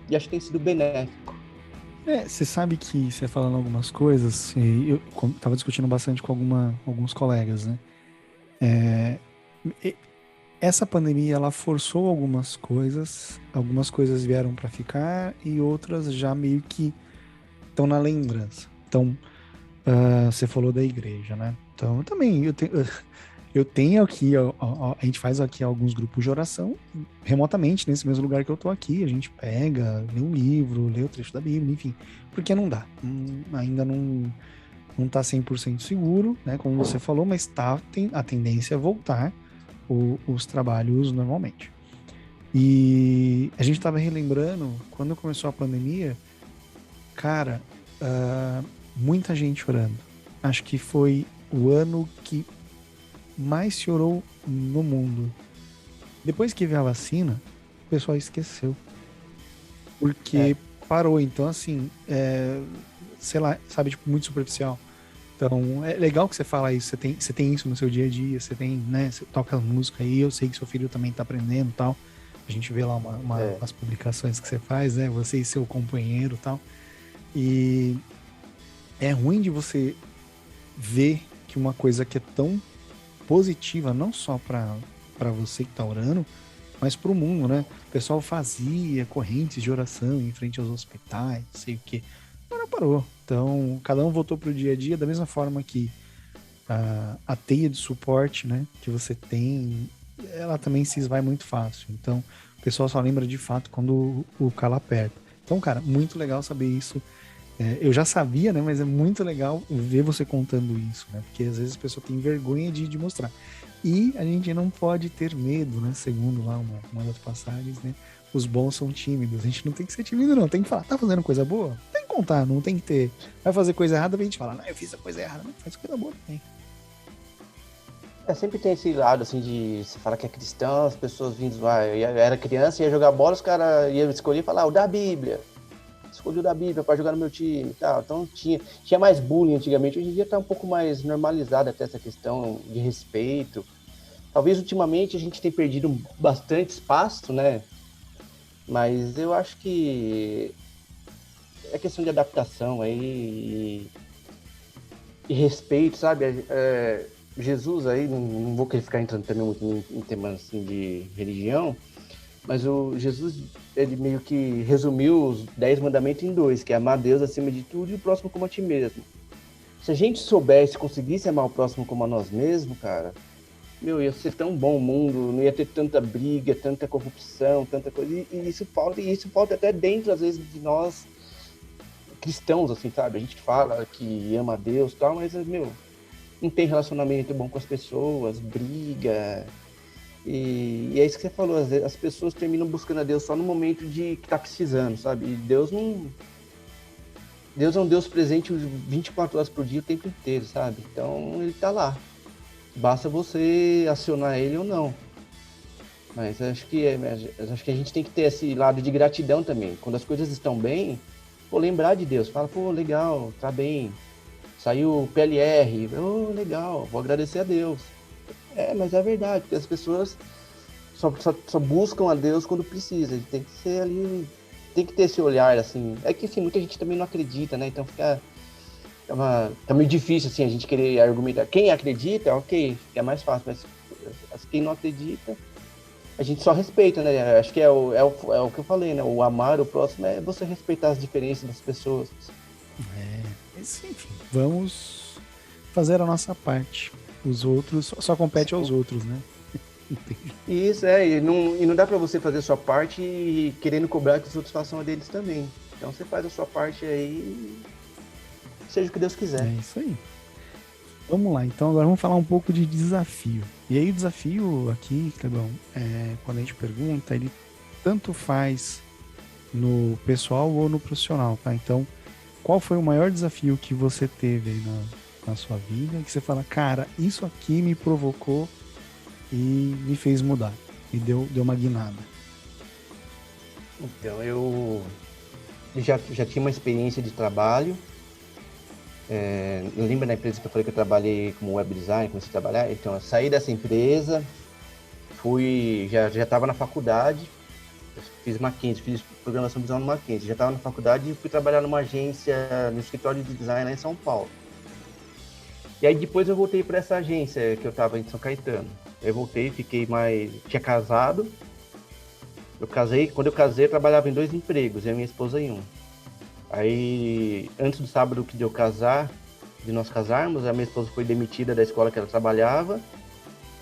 E acho que tem sido benéfico. Você sabe que você falando algumas coisas, eu estava discutindo bastante com alguns colegas, né? Essa pandemia, ela forçou algumas coisas vieram para ficar e outras já meio que estão na lembrança. Então, você falou da igreja, né? Então, eu tenho aqui, a gente faz aqui alguns grupos de oração remotamente, nesse mesmo lugar que eu tô aqui. A gente pega, lê um livro, lê o trecho da Bíblia, enfim, porque não dá. Ainda não tá 100% seguro, né? Como você falou, mas tem a tendência a voltar os trabalhos normalmente. E a gente estava relembrando, quando começou a pandemia, cara, muita gente orando. Acho que foi o ano que mais se orou no mundo. Depois que veio a vacina, o pessoal esqueceu. Porque parou. Então, assim, sei lá, sabe, tipo, muito superficial. Então, é legal que você fala isso, você tem isso no seu dia a dia, você tem, né, você toca música aí, eu sei que seu filho também tá aprendendo e tal. A gente vê lá umas publicações que você faz, né, você e seu companheiro e tal. E é ruim de você ver que uma coisa que é tão positiva, não só para você que tá orando, mas para o mundo, né? O pessoal fazia correntes de oração em frente aos hospitais, não sei o quê. Agora parou. Então, cada um voltou pro dia a dia da mesma forma que a teia de suporte, né, que você tem, ela também se esvai muito fácil. Então, o pessoal só lembra de fato quando o calo aperta. Então, cara, muito legal saber isso. Eu já sabia, né, mas é muito legal ver você contando isso, né, porque às vezes a pessoa tem vergonha de mostrar. E a gente não pode ter medo, né, segundo lá uma das passagens, né, os bons são tímidos. A gente não tem que ser tímido, não. Tem que falar, tá fazendo coisa boa? Tem que contar, não tem que ter. Vai fazer coisa errada, a gente fala, não, eu fiz a coisa errada. Não, faz coisa boa também. Sempre tem esse lado, assim, de você fala que é cristão, as pessoas vindo lá. Eu era criança, ia jogar bola, os caras iam escolher e falar, o da Bíblia. Escolhi o da Bíblia para jogar no meu time e tal. Então tinha mais bullying antigamente. Hoje em dia tá um pouco mais normalizada até essa questão de respeito. Talvez ultimamente a gente tenha perdido bastante espaço, né? Mas eu acho que é questão de adaptação aí e respeito, sabe? Jesus aí, não vou querer ficar entrando também muito em temas assim de religião, mas o Jesus, ele meio que resumiu os 10 mandamentos em dois, que é amar Deus acima de tudo e o próximo como a ti mesmo. Se a gente soubesse, conseguisse amar o próximo como a nós mesmos, cara, ia ser tão bom o mundo, não ia ter tanta briga, tanta corrupção, tanta coisa. E isso falta até dentro, às vezes, de nós cristãos, assim, sabe? A gente fala que ama a Deus e tal, mas, não tem relacionamento bom com as pessoas, briga. E é isso que você falou, as pessoas terminam buscando a Deus só no momento de que tá precisando, sabe? E Deus não. Deus é um Deus presente 24 horas por dia, o tempo inteiro, sabe? Então ele tá lá. Basta você acionar ele ou não. Mas acho que a gente tem que ter esse lado de gratidão também. Quando as coisas estão bem, pô, lembrar de Deus. Fala, pô, legal, tá bem. Saiu PLR, legal, vou agradecer a Deus. Mas é verdade, porque as pessoas só buscam a Deus quando precisa. Tem que ser ali, tem que ter esse olhar, assim. É que, assim, muita gente também não acredita, né? Então tá meio difícil, assim, a gente querer argumentar. Quem acredita, ok, é mais fácil, mas quem não acredita, a gente só respeita, né? Acho que é o que eu falei, né? O amar o próximo é você respeitar as diferenças das pessoas. Mas, enfim, vamos fazer a nossa parte. Os outros só compete aos outros, né? Entendi. Isso, e não dá pra você fazer a sua parte e querendo cobrar que os outros façam a deles também. Então você faz a sua parte aí, seja o que Deus quiser. É isso aí. Vamos lá, então agora vamos falar um pouco de desafio. E aí o desafio aqui, Clebão, quando a gente pergunta, ele tanto faz no pessoal ou no profissional, tá? Então, qual foi o maior desafio que você teve aí na sua vida? Que você fala, cara, isso aqui me provocou e me fez mudar. E deu uma guinada. Então eu já tinha uma experiência de trabalho. Lembra da empresa que eu falei que eu trabalhei como web design, comecei a trabalhar? Então eu saí dessa empresa, já estava na faculdade, fiz Mackenzie, fiz programação visual no Mackenzie, já estava na faculdade e fui trabalhar numa agência, no escritório de design lá em São Paulo. E aí depois eu voltei para essa agência que eu estava em São Caetano. Eu voltei, tinha casado. Quando eu casei, eu trabalhava em 2 empregos, eu e minha esposa em um. Aí, antes do sábado que deu de nós casarmos, a minha esposa foi demitida da escola que ela trabalhava.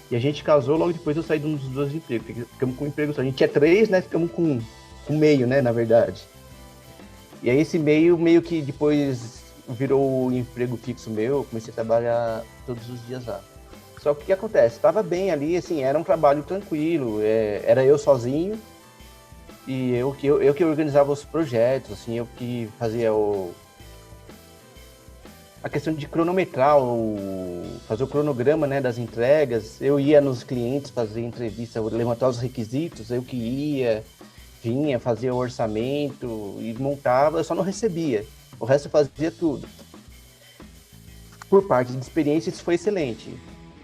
E a gente casou, logo depois eu saí de um dos 2 empregos. Ficamos com um emprego só. A gente tinha 3, né? Ficamos com meio, né? Na verdade. E aí esse meio que depois virou o emprego fixo meu. Comecei a trabalhar todos os dias lá. Só que o que acontece? Estava bem ali, assim, era um trabalho tranquilo. Era eu sozinho. E eu que organizava os projetos, assim, eu que fazia a questão de cronometrar, fazer o cronograma, né, das entregas. Eu ia nos clientes fazer entrevista, levantar os requisitos, eu que vinha, fazia o orçamento e montava, eu só não recebia. O resto eu fazia tudo. Por parte de experiência, isso foi excelente.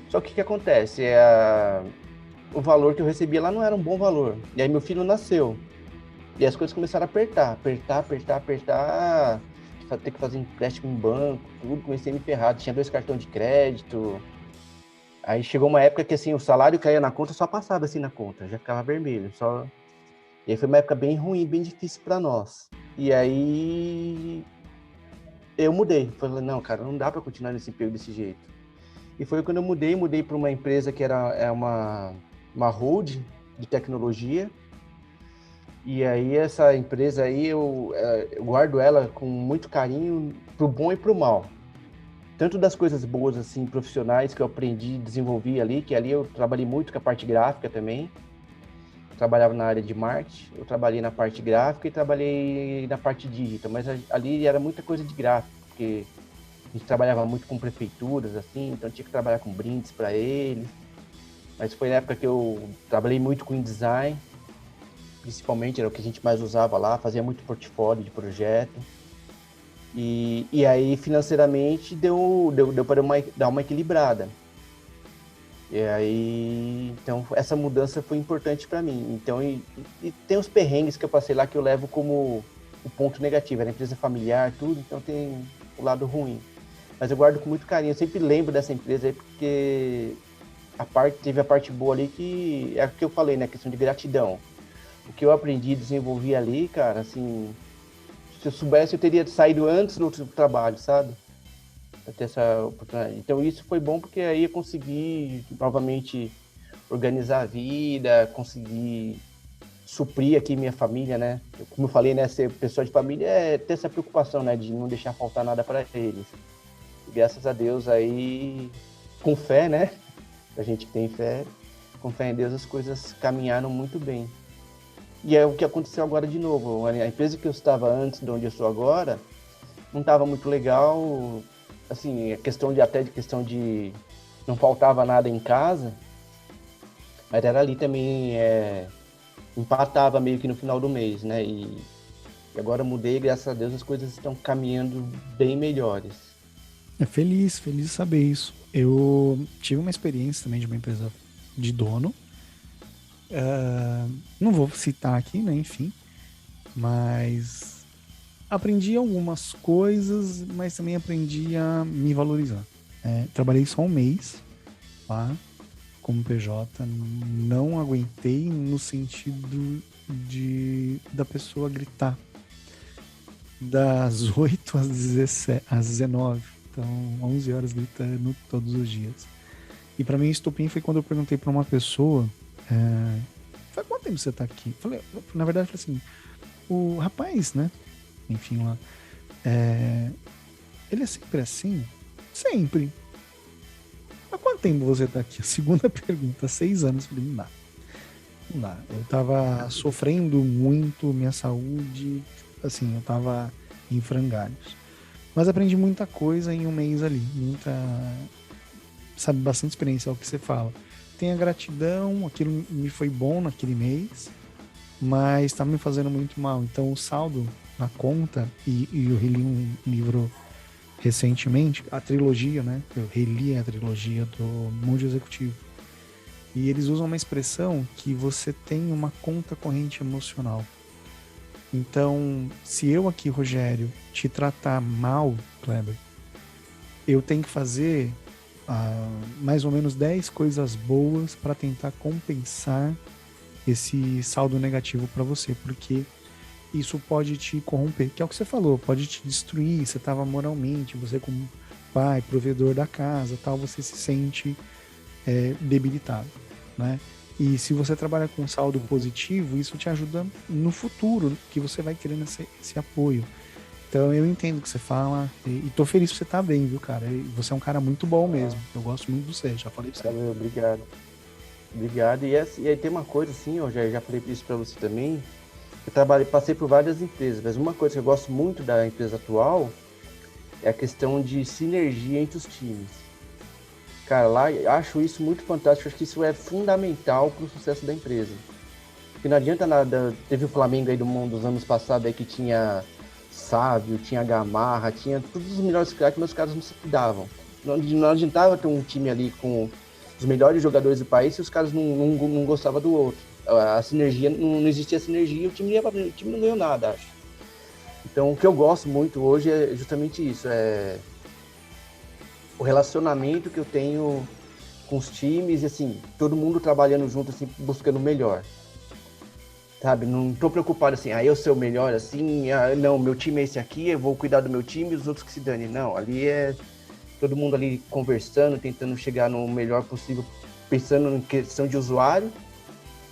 Só que o que acontece? O valor que eu recebia lá não era um bom valor. E aí meu filho nasceu. E as coisas começaram a apertar. Ter que fazer empréstimo em banco, tudo. Comecei a me ferrar. Tinha 2 cartões de crédito. Aí chegou uma época que, assim, o salário caía na conta, só passava assim na conta. Já ficava vermelho. E aí foi uma época bem ruim, bem difícil para nós. E aí eu mudei. Falei, não, cara, não dá para continuar nesse emprego desse jeito. E foi quando eu mudei para uma empresa que era uma hold de tecnologia. E aí essa empresa aí eu guardo ela com muito carinho pro bom e pro mal. Tanto das coisas boas assim profissionais que eu aprendi, desenvolvi ali, que ali eu trabalhei muito com a parte gráfica também. Trabalhava na área de marketing, eu trabalhei na parte gráfica e trabalhei na parte digital, mas ali era muita coisa de gráfico, porque a gente trabalhava muito com prefeituras assim, então tinha que trabalhar com brindes para eles. Mas foi na época que eu trabalhei muito com InDesign, principalmente era o que a gente mais usava lá, fazia muito portfólio de projeto. E aí, financeiramente, deu para dar uma equilibrada. E aí, então, essa mudança foi importante para mim. Então, e tem os perrengues que eu passei lá que eu levo como o ponto negativo. Era empresa familiar, tudo, então tem o lado ruim. Mas eu guardo com muito carinho. Eu sempre lembro dessa empresa aí, porque teve a parte boa ali que é o que eu falei, né? A questão de gratidão. O que eu aprendi e desenvolvi ali, cara, assim, se eu soubesse, eu teria saído antes do outro trabalho, sabe? Pra ter essa oportunidade. Então isso foi bom porque aí eu consegui novamente organizar a vida, consegui suprir aqui minha família, né? Como eu falei, né, ser pessoa de família é ter essa preocupação, né, de não deixar faltar nada para eles. E graças a Deus aí, com fé, né? A gente que tem fé, com fé em Deus as coisas caminharam muito bem. E é o que aconteceu agora de novo. A empresa que eu estava antes de onde eu estou agora não estava muito legal. Assim, questão de não faltava nada em casa, mas era ali também, empatava meio que no final do mês, né? E agora eu mudei, graças a Deus as coisas estão caminhando bem melhores. É feliz saber isso. Eu tive uma experiência também de uma empresa de dono. Não vou citar aqui, né? Enfim. Mas aprendi algumas coisas, mas também aprendi a me valorizar. Trabalhei só um mês lá como PJ. Não aguentei no sentido da pessoa gritar das 8 às 19. Então, 11 horas gritando todos os dias. E para mim, o estopim foi quando eu perguntei para uma pessoa: faz quanto tempo você tá aqui? Na verdade, eu falei assim: o rapaz, né? Enfim, lá. Ele é sempre assim? Sempre. Há quanto tempo você tá aqui? A segunda pergunta, 6 anos. Eu falei: não dá. Não dá. Eu tava sofrendo muito, minha saúde, assim, eu tava em frangalhos. Mas aprendi muita coisa em um mês ali. Sabe, bastante experiência, é o que você fala. Tenha gratidão, aquilo me foi bom naquele mês, mas tá me fazendo muito mal. Então o saldo na conta, e eu reli um livro recentemente, a trilogia, né? Eu reli a trilogia do Mundo Executivo. E eles usam uma expressão que você tem uma conta corrente emocional. Então, se eu aqui, Rogério, te tratar mal, Kleber, eu tenho que fazer mais ou menos 10 coisas boas para tentar compensar esse saldo negativo para você, porque isso pode te corromper, que é o que você falou, pode te destruir. Você estava moralmente, você como pai, provedor da casa, tal, você se sente debilitado, né? E se você trabalha com saldo positivo, isso te ajuda no futuro, que você vai querendo esse apoio. Então eu entendo o que você fala e tô feliz que você tá bem, viu, cara? E você é um cara muito bom mesmo. Eu gosto muito de você, já falei pra você. Obrigado. Obrigado. E aí tem uma coisa assim, eu já falei isso para você também. Passei por várias empresas, mas uma coisa que eu gosto muito da empresa atual é a questão de sinergia entre os times. Cara, lá acho isso muito fantástico, acho que isso é fundamental para o sucesso da empresa. Porque não adianta nada, teve o Flamengo aí dos anos passados aí que tinha Sávio, tinha Gamarra, tinha todos os melhores craques, mas os caras não se davam. Não adiantava ter um time ali com os melhores jogadores do país se os caras não gostavam do outro. A sinergia, não existia sinergia, o time não ganhou nada, acho. Então o que eu gosto muito hoje é justamente isso, o relacionamento que eu tenho com os times, e assim, todo mundo trabalhando junto, assim, buscando o melhor. Sabe, não tô preocupado assim, eu sou o melhor, assim, não, meu time é esse aqui, eu vou cuidar do meu time e os outros que se danem. Não, ali todo mundo ali conversando, tentando chegar no melhor possível, pensando em questão de usuário,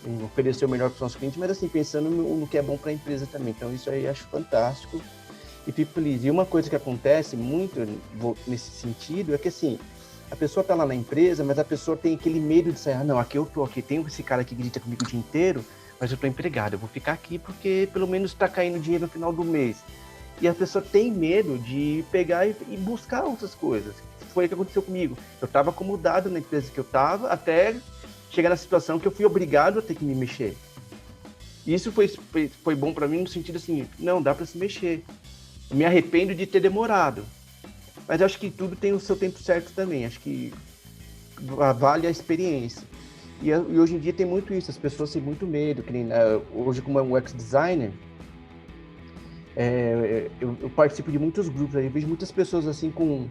em oferecer o melhor para os nossos clientes, mas assim, pensando no que é bom para a empresa também. Então isso aí eu acho fantástico e fico feliz. E uma coisa que acontece muito nesse sentido é que assim, a pessoa está lá na empresa, mas a pessoa tem aquele medo de sair, não, aqui eu tô, aqui tem esse cara que grita comigo o dia inteiro, mas eu tô empregado, eu vou ficar aqui porque pelo menos está caindo dinheiro no final do mês. E a pessoa tem medo de pegar e buscar outras coisas. Foi o que aconteceu comigo. Eu estava acomodado na empresa que eu estava, até chegar na situação que eu fui obrigado a ter que me mexer. E isso foi bom para mim no sentido assim, não, dá para se mexer. Eu me arrependo de ter demorado. Mas eu acho que tudo tem o seu tempo certo também. Acho que vale a experiência. E hoje em dia tem muito isso, as pessoas têm muito medo. Que nem, hoje, como é um UX designer, eu participo de muitos grupos aí, eu vejo muitas pessoas assim com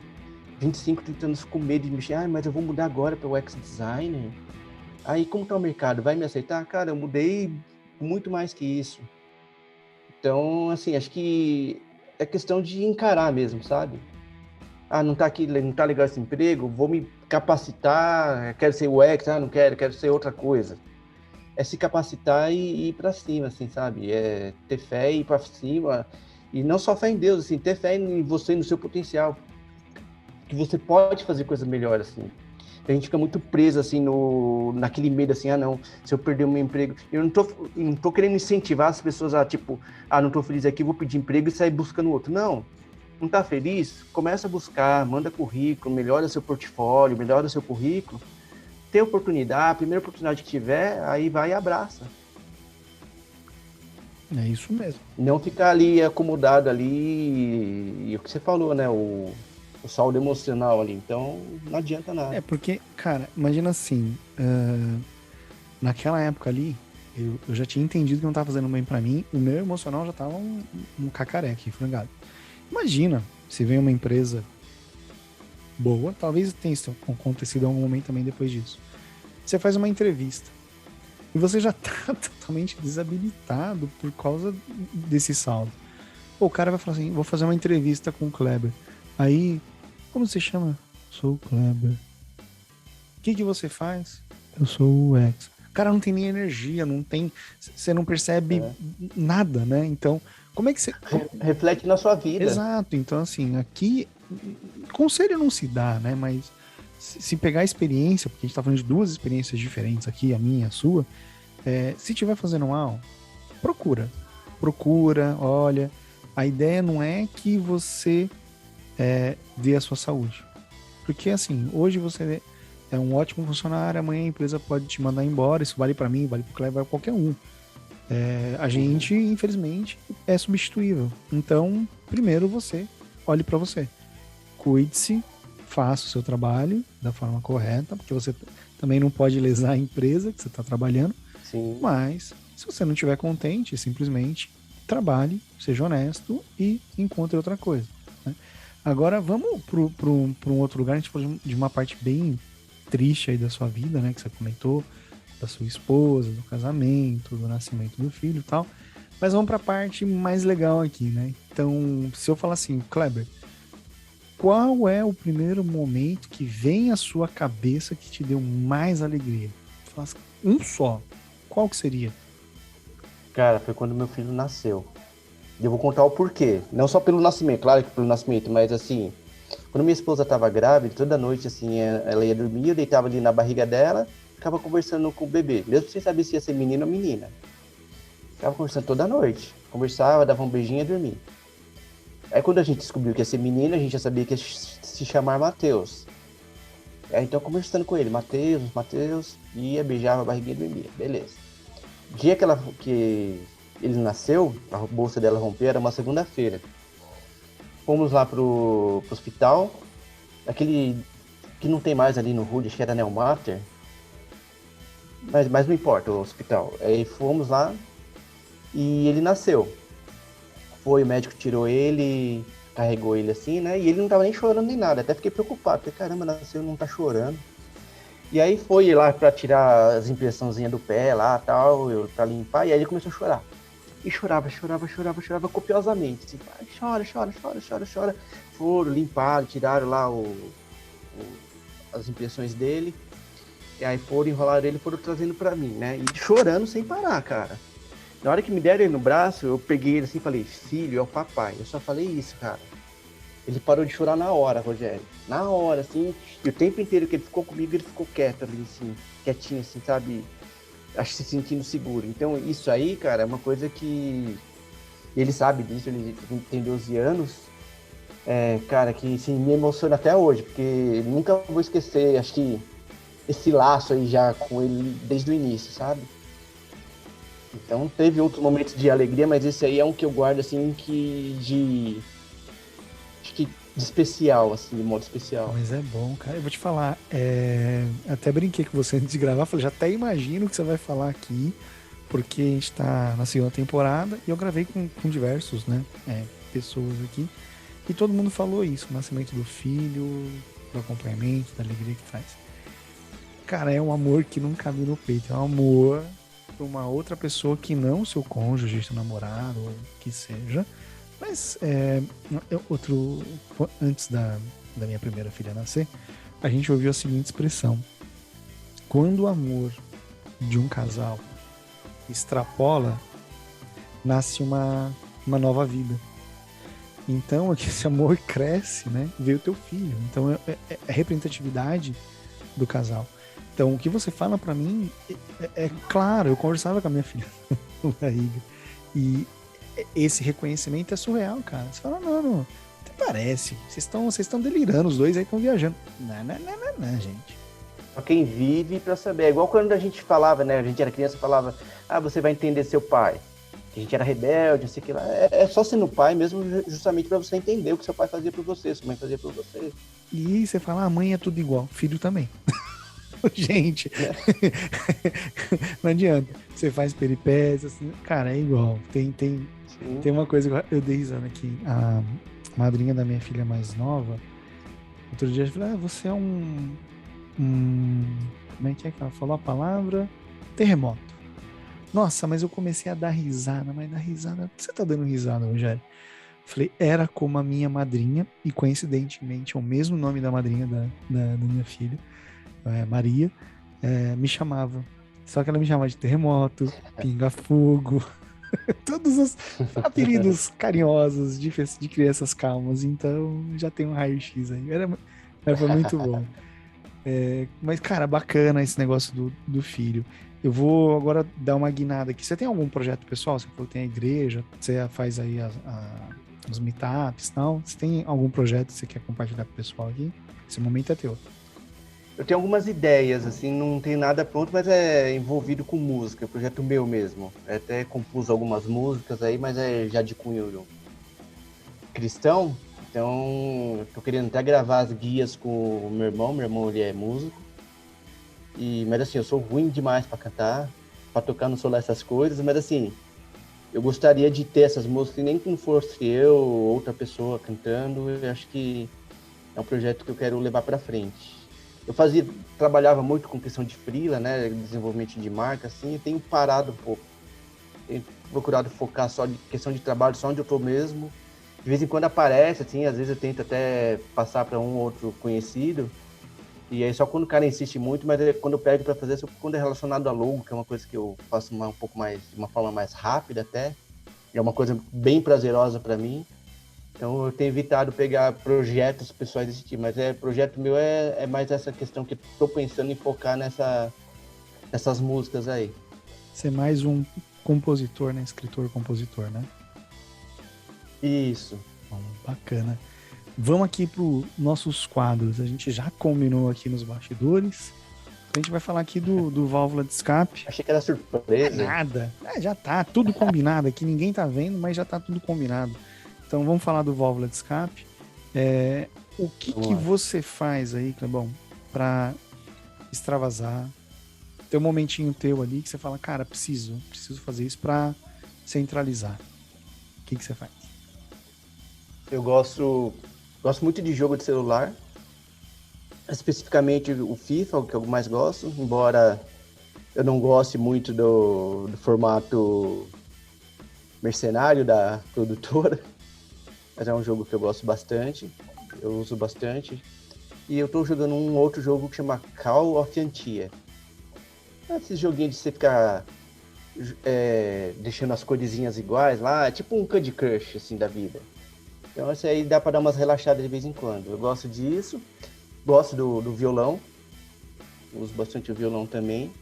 25, 30 anos com medo de mexer. Mas eu vou mudar agora para o UX designer. Aí, como tá o mercado? Vai me aceitar? Cara, eu mudei muito mais que isso. Então, assim, acho que é questão de encarar mesmo, sabe? Não tá aqui, não tá legal esse emprego, vou me capacitar, quero ser UX, não quero ser outra coisa. É se capacitar e ir para cima, assim, sabe? É ter fé e ir para cima. E não só fé em Deus, assim, ter fé em você e no seu potencial. Que você pode fazer coisa melhor, assim. A gente fica muito preso, assim, naquele medo, assim, não, se eu perder o meu emprego... Eu não tô querendo incentivar as pessoas a, tipo, não tô feliz aqui, vou pedir emprego e sair buscando outro. Não tá feliz? Começa a buscar, manda currículo, melhora seu portfólio, melhora seu currículo. Tem oportunidade, a primeira oportunidade que tiver, aí vai e abraça. É isso mesmo. Não ficar ali acomodado ali, e o que você falou, né, o saldo emocional ali, então não adianta nada. É porque, cara, imagina assim, naquela época ali, eu já tinha entendido que não tava fazendo bem pra mim, o meu emocional já tava um cacareco aqui, frangado. Imagina, se vem uma empresa boa, talvez tenha acontecido em algum momento também depois disso. Você faz uma entrevista e você já tá totalmente desabilitado por causa desse saldo. Pô, o cara vai falar assim, vou fazer uma entrevista com o Kleber. Aí, como você chama? Sou o Kleber. O que você faz? Eu sou o UX. O cara não tem nem energia, não tem... Você não percebe nada, né? Então, como é que você... Reflete na sua vida. Exato. Então, assim, aqui... Conselho não se dá, né? Mas se pegar a experiência, porque a gente tá falando de duas experiências diferentes aqui, a minha e a sua, se tiver fazendo mal, procura, olha. A ideia não é que você dê a sua saúde. Porque, assim, hoje você é um ótimo funcionário, amanhã a empresa pode te mandar embora, isso vale para mim, vale pro Kleber, vale pra qualquer um. A gente, infelizmente, é substituível. Então, primeiro você olhe para você. Cuide-se, faça o seu trabalho da forma correta, porque você também não pode lesar a empresa que você está trabalhando. Sim. Mas, se você não estiver contente, simplesmente trabalhe, seja honesto e encontre outra coisa. Né? Agora, vamos para um outro lugar. A gente falou de uma parte bem triste aí da sua vida, né? Que você comentou, da sua esposa, do casamento, do nascimento do filho e tal. Mas vamos para a parte mais legal aqui, né? Então, se eu falar assim, Kleber, qual é o primeiro momento que vem à sua cabeça que te deu mais alegria? Fala um só. Qual que seria? Cara, foi quando meu filho nasceu. E eu vou contar o porquê. Não só pelo nascimento, claro que pelo nascimento, mas assim, quando minha esposa estava grávida, toda noite, assim, ela ia dormir, eu deitava ali na barriga dela, ficava conversando com o bebê, mesmo sem saber se ia ser menino ou menina. Ficava conversando toda noite. Conversava, dava um beijinho e dormia. Aí quando a gente descobriu que ia ser menina, a gente já sabia que ia se chamar Matheus. Aí então conversando com ele, Matheus, ia, beijava a barriguinha e dormia. Beleza. O dia que ele nasceu, a bolsa dela rompeu, era uma segunda-feira. Fomos lá pro hospital, aquele que não tem mais ali no Rude, acho que era Neomater. Mas não importa o hospital. Aí fomos lá e ele nasceu. O médico tirou ele, carregou ele assim, né? E ele não tava nem chorando nem nada. Até fiquei preocupado, porque caramba, nasceu, não tá chorando. E aí foi lá pra tirar as impressãozinhas do pé lá, tal, pra limpar, e aí ele começou a chorar. E chorava copiosamente. Assim, chora. Foram, limparam, tiraram lá as impressões dele. E aí enrolaram ele e foram trazendo pra mim, né? E chorando sem parar, cara. Na hora que me deram ele no braço, eu peguei ele assim e falei, filho, é o papai. Eu só falei isso, cara. Ele parou de chorar na hora, Rogério. Na hora, assim. E o tempo inteiro que ele ficou comigo, ele ficou quieto ali, assim. Quietinho, assim, sabe? Acho que se sentindo seguro. Então, isso aí, cara, é uma coisa que... Ele sabe disso, ele tem 12 anos. Cara, que assim, me emociona até hoje. Porque nunca vou esquecer, acho que esse laço aí já com ele desde o início, sabe? Então, teve outros momentos de alegria, mas esse aí é um que eu guardo, assim, acho que de especial, assim, de modo especial. Mas é bom, cara. Eu vou te falar, até brinquei com você antes de gravar, falei, já até imagino o que você vai falar aqui, porque a gente tá na segunda temporada e eu gravei com diversos, né, pessoas aqui, e todo mundo falou isso, o nascimento do filho, do acompanhamento, da alegria que traz. Cara, é um amor que não cabe no peito, é um amor pra uma outra pessoa que não seu cônjuge, seu namorado, ou que seja. Mas antes da minha primeira filha nascer, a gente ouviu a seguinte expressão: quando o amor de um casal extrapola, nasce uma nova vida. Então, esse amor cresce, né? Veio o teu filho. Então, é a representatividade do casal. Então, o que você fala pra mim é claro. Eu conversava com a minha filha na barriga. E esse reconhecimento é surreal, cara. Você fala, não, até parece. Vocês estão delirando, os dois aí estão viajando. Não, gente. Só quem vive pra saber. É igual quando a gente falava, né? A gente era criança e falava, você vai entender seu pai. Que a gente era rebelde, não sei o que lá. É só sendo pai mesmo, justamente pra você entender o que seu pai fazia por você, sua mãe fazia por você. E você fala, a mãe é tudo igual, filho também. Gente, não adianta. Você faz peripécias, assim, cara, é igual. Tem uma coisa que eu dei risada aqui. A madrinha da minha filha mais nova, outro dia, eu falei, você é como é que ela falou a palavra? Terremoto. Nossa, mas eu comecei a dar risada, mas dar risada... Por que você tá dando risada, Rogério? Falei, era como a minha madrinha, e coincidentemente é o mesmo nome da madrinha da minha filha, Maria, me chamava. Só que ela me chamava de terremoto, pinga-fogo, todos os apelidos carinhosos de crianças calmas. Então já tem um raio-x aí. Foi muito bom. Mas, cara, bacana esse negócio do filho. Eu vou agora dar uma guinada aqui. Você tem algum projeto pessoal? Você falou que tem a igreja, você faz aí os meetups e tal. Você tem algum projeto que você quer compartilhar com o pessoal aqui? Esse momento é teu. Eu tenho algumas ideias, assim, não tem nada pronto, mas é envolvido com música, projeto meu mesmo. Até compus algumas músicas aí, mas é já de cunho cristão. Então, tô querendo até gravar as guias com o meu irmão ele é músico. Mas assim, eu sou ruim demais para cantar, para tocar não sou lá essas coisas, mas assim, eu gostaria de ter essas músicas, nem que não fosse eu ou outra pessoa cantando. Eu acho que é um projeto que eu quero levar para frente. Trabalhava muito com questão de freela, né, desenvolvimento de marca, assim, e tenho parado um pouco. Tenho procurado focar só em questão de trabalho, só onde eu tô mesmo. De vez em quando aparece, assim, às vezes eu tento até passar para um ou outro conhecido, e aí só quando o cara insiste muito, mas quando eu pego para fazer, só quando é relacionado a logo, que é uma coisa que eu faço um pouco mais, de uma forma mais rápida até, é uma coisa bem prazerosa para mim. Então eu tenho evitado pegar projetos pessoais desse tipo, mas projeto meu é mais essa questão que estou pensando em focar nessas músicas aí. Ser mais um compositor, né? Escritor-compositor, né? Isso. Bom, bacana. Vamos aqui para os nossos quadros. A gente já combinou aqui nos bastidores. A gente vai falar aqui do válvula de escape. Achei que era surpresa. Nada. Já tá tudo combinado aqui. Ninguém tá vendo, mas já tá tudo combinado. Então vamos falar do válvula de escape. O que você faz aí, Clebão, para extravasar? Tem um momentinho teu ali que você fala, cara, preciso fazer isso para centralizar. O que você faz? Eu gosto muito de jogo de celular, especificamente o FIFA, o que eu mais gosto, embora eu não goste muito do formato mercenário da produtora, mas é um jogo que eu gosto bastante, eu uso bastante. E eu tô jogando um outro jogo que chama Call of Antia. Esses joguinhos de você ficar deixando as coresinhas iguais lá, tipo um Candy Crush, assim, da vida. Então esse aí dá pra dar umas relaxadas de vez em quando. Eu gosto disso, gosto do violão, uso bastante o violão também.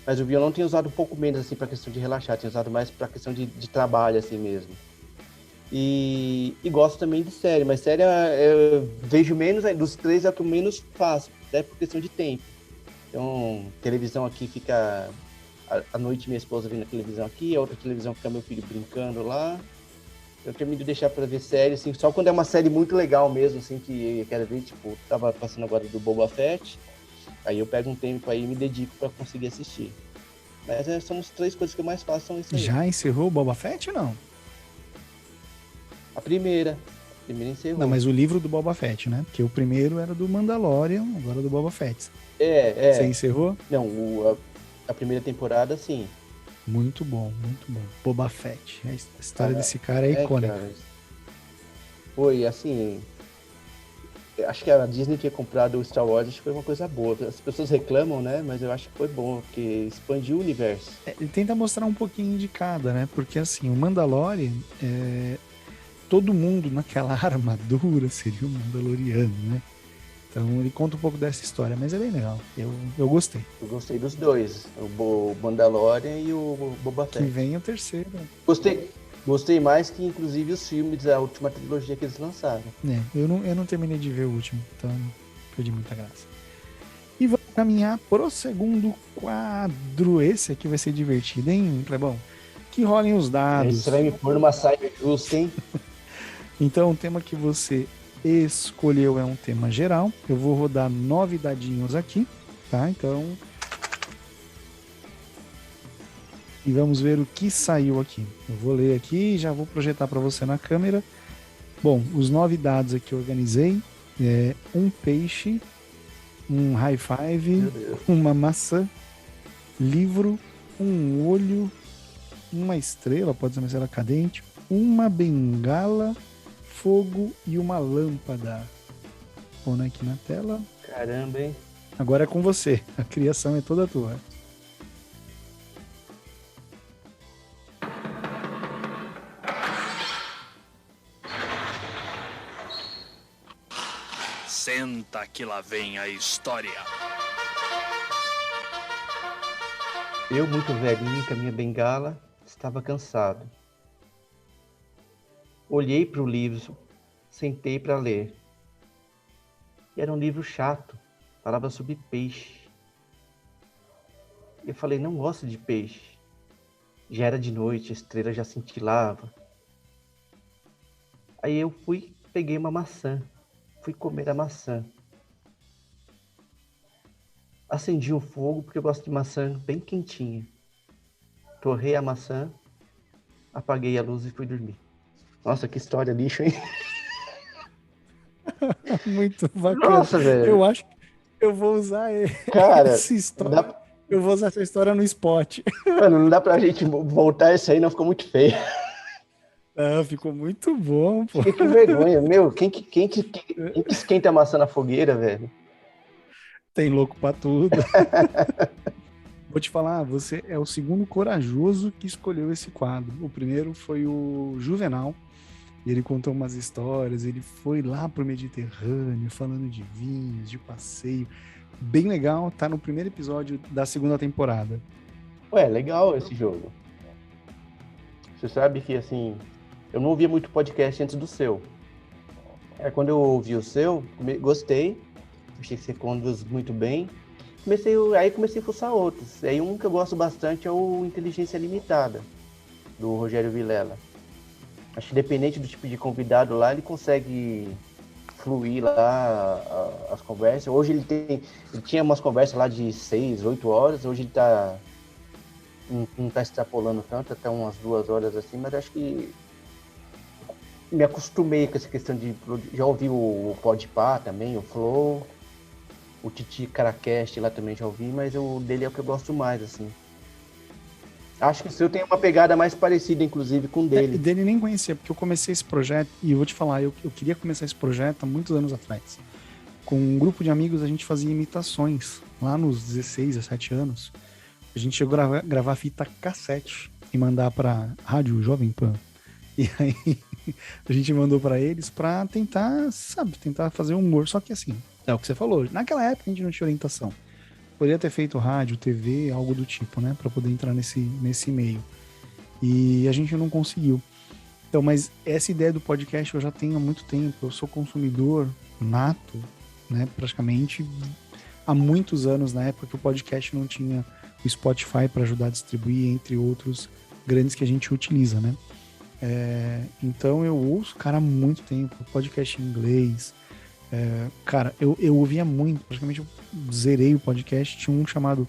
Mas o violão tem usado um pouco menos, assim, pra questão de relaxar, tem usado mais pra questão de trabalho, assim mesmo. E gosto também de série, mas série eu vejo menos, dos três é o que eu menos faço, até por questão de tempo. Então, televisão aqui fica... À noite minha esposa vendo a televisão aqui, a outra televisão fica meu filho brincando lá. Eu termino de deixar pra ver série, assim, só quando é uma série muito legal mesmo, assim, que eu quero ver, tipo, tava passando agora do Boba Fett, aí eu pego um tempo aí e me dedico pra conseguir assistir. Mas são as três coisas que eu mais faço, são isso aí. Já encerrou o Boba Fett ou não? A primeira encerrou. Não, mas o livro do Boba Fett, né? Porque o primeiro era do Mandalorian, agora do Boba Fett. Você encerrou? Não, a primeira temporada, sim. Muito bom, muito bom. Boba Fett. A história desse cara é icônica. Cara, foi, assim... Acho que a Disney tinha comprado o Star Wars, acho que foi uma coisa boa. As pessoas reclamam, né? Mas eu acho que foi bom, porque expandiu o universo. Ele tenta mostrar um pouquinho de cada, né? Porque, assim, o Mandalorian... todo mundo naquela armadura seria um Mandaloriano, né? Então ele conta um pouco dessa história, mas é bem legal. Eu gostei. Eu gostei dos dois, o Mandalorian e o Boba Fett. Que vem o terceiro. Gostei mais que, inclusive, os filmes da última trilogia que eles lançaram. Eu não terminei de ver o último, então perdi muita graça. E vamos caminhar pro segundo quadro. Esse aqui vai ser divertido, hein, Clebão? Que rolem os dados. Você vai me pôr numa saia justa, hein? Então, o tema que você escolheu é um tema geral. Eu vou rodar 9 dadinhos aqui, tá? Então... E vamos ver o que saiu aqui. Eu vou ler aqui e já vou projetar para você na câmera. Bom, os 9 dados aqui eu organizei. Um peixe, um high five, uma maçã, livro, um olho, uma estrela, pode ser uma estrela cadente, uma bengala, fogo e uma lâmpada. Pondo aqui na tela. Caramba, hein? Agora é com você. A criação é toda tua. Senta que lá vem a história. Eu, muito velhinho, com a minha bengala, estava cansado. Olhei para o livro, sentei para ler. E era um livro chato, falava sobre peixe. Eu falei, não gosto de peixe. Já era de noite, a estrela já cintilava. Aí eu peguei uma maçã, fui comer a maçã. Acendi um fogo, porque eu gosto de maçã bem quentinha. Torrei a maçã, apaguei a luz e fui dormir. Nossa, que história lixo, hein? Muito bacana. Nossa, velho. Eu acho que eu vou usar essa história. Eu vou usar essa história no spot. Mano, não dá pra gente voltar isso aí, não, ficou muito feio. Ah, ficou muito bom, pô. Fiquei com vergonha. Meu, quem que esquenta a maçã na fogueira, velho? Tem louco pra tudo. Vou te falar, você é o segundo corajoso que escolheu esse quadro. O primeiro foi o Juvenal. E ele contou umas histórias, ele foi lá pro Mediterrâneo, falando de vinhos, de passeio. Bem legal, tá no primeiro episódio da segunda temporada. Ué, legal esse jogo. Você sabe que, assim, eu não ouvia muito podcast antes do seu. Quando eu ouvi o seu, gostei, achei que você conduz muito bem. Comecei a fuçar outros. Aí um que eu gosto bastante é o Inteligência Limitada, do Rogério Vilela. Acho que independente do tipo de convidado lá, ele consegue fluir lá as conversas. Hoje ele tinha umas conversas lá de 6, 8 horas, hoje ele não tá extrapolando tanto, até umas 2 horas assim, mas acho que me acostumei com essa questão de... Já ouvi o Podpah também, o Flow, o Titi Caracast lá também já ouvi, mas o dele é o que eu gosto mais, assim. Acho que o seu tem uma pegada mais parecida, inclusive, com o dele. Dele nem conhecia, porque eu comecei esse projeto, e eu vou te falar, eu queria começar esse projeto há muitos anos atrás. com um grupo de amigos, a gente fazia imitações. Lá nos 16, 17 anos, a gente chegou a gravar fita cassete e mandar para Rádio Jovem Pan. E aí a gente mandou para eles para tentar, sabe, tentar fazer humor. Só que assim, é o que você falou, naquela época a gente não tinha orientação. Poderia ter feito rádio, TV, algo do tipo, né, para poder entrar nesse meio. E a gente não conseguiu. Então, mas essa ideia do podcast eu já tenho há muito tempo. Eu sou consumidor nato, né, praticamente há muitos anos, na época que o podcast não tinha o Spotify para ajudar a distribuir, entre outros grandes que a gente utiliza, né? Então eu ouço, cara, há muito tempo, podcast em inglês. Cara, eu ouvia muito, praticamente eu zerei o podcast. Tinha um chamado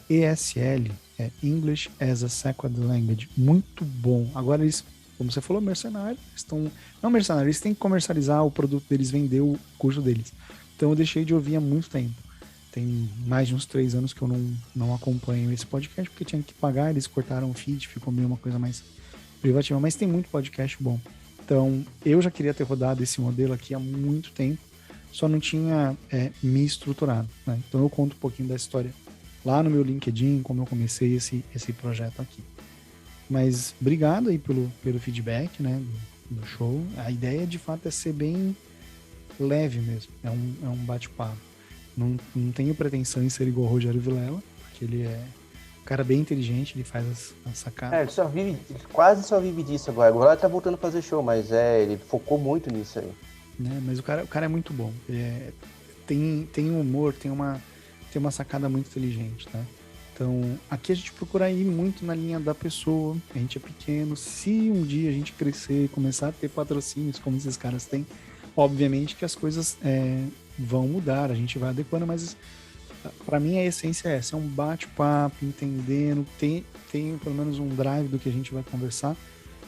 ESL, English as a Second Language, muito bom. Agora eles, como você falou, mercenários, não mercenários, eles têm que comercializar o produto deles, vender o curso deles. Então eu deixei de ouvir há muito tempo. Tem mais de uns 3 anos que eu não acompanho esse podcast, porque tinha que pagar, eles cortaram o feed, ficou meio uma coisa mais privativa, mas tem muito podcast bom. Então, eu já queria ter rodado esse modelo aqui há muito tempo, só não tinha me estruturado, né? Então eu conto um pouquinho da história lá no meu LinkedIn, como eu comecei esse projeto aqui. Mas obrigado aí pelo feedback, né, do show. A ideia, de fato, é ser bem leve mesmo, é um bate-papo. Não tenho pretensão em ser igual ao Rogério Vilela, porque ele é um cara bem inteligente, ele faz as sacadas. Ele quase só vive disso agora. Agora ele tá voltando a fazer show, mas ele focou muito nisso aí. Né? Mas o cara é muito bom. Tem um humor, tem uma sacada muito inteligente, tá? Então, aqui a gente procura ir muito na linha da pessoa. A gente é pequeno. Se um dia a gente crescer, começar a ter patrocínios como esses caras têm, obviamente que as coisas vão mudar, a gente vai adequando, mas para mim a essência é essa, é um bate-papo, entendendo, tem pelo menos um drive do que a gente vai conversar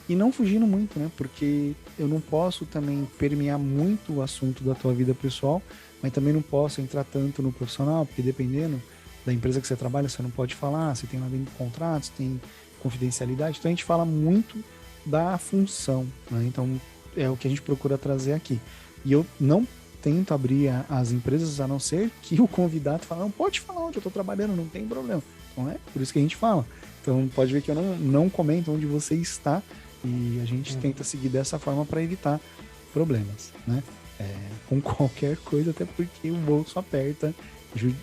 e não fugindo muito, né? Porque eu não posso também permear muito o assunto da tua vida pessoal, mas também não posso entrar tanto no profissional, porque dependendo da empresa que você trabalha, você não pode falar, você tem lá dentro contratos, tem confidencialidade, então a gente fala muito da função, né? Então é o que a gente procura trazer aqui. E eu não tento abrir as empresas, a não ser que o convidado fale, não, pode falar onde eu estou trabalhando, não tem problema. Então é por isso que a gente fala. Então pode ver que eu não comento onde você está e a gente tenta seguir dessa forma para evitar problemas, né? Com qualquer coisa, até porque o bolso aperta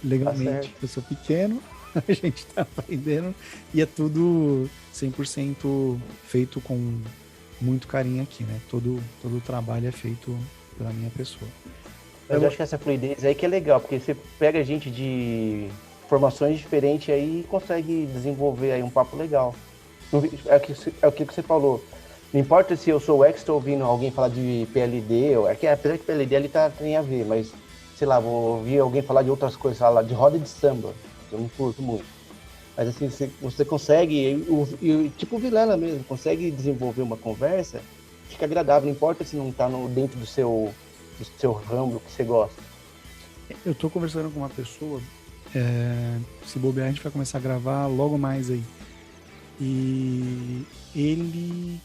legalmente. Eu sou pequeno, a gente está aprendendo e é tudo 100% feito com muito carinho aqui, né? Todo o trabalho é feito pela minha pessoa. Mas eu acho que essa fluidez aí que é legal, porque você pega gente de formações diferentes aí e consegue desenvolver aí um papo legal. É o que você falou. Não importa se eu sou o ex, estou ouvindo alguém falar de PLD, apesar que PLD ele tem a ver, mas sei lá, vou ouvir alguém falar de outras coisas, falar de roda de samba, que eu não curto muito. Mas assim, você consegue, tipo o Vilela mesmo, consegue desenvolver uma conversa, fica agradável, não importa se não está dentro do seu ramo que você gosta. Eu tô conversando com uma pessoa, se bobear a gente vai começar a gravar logo mais aí. E ele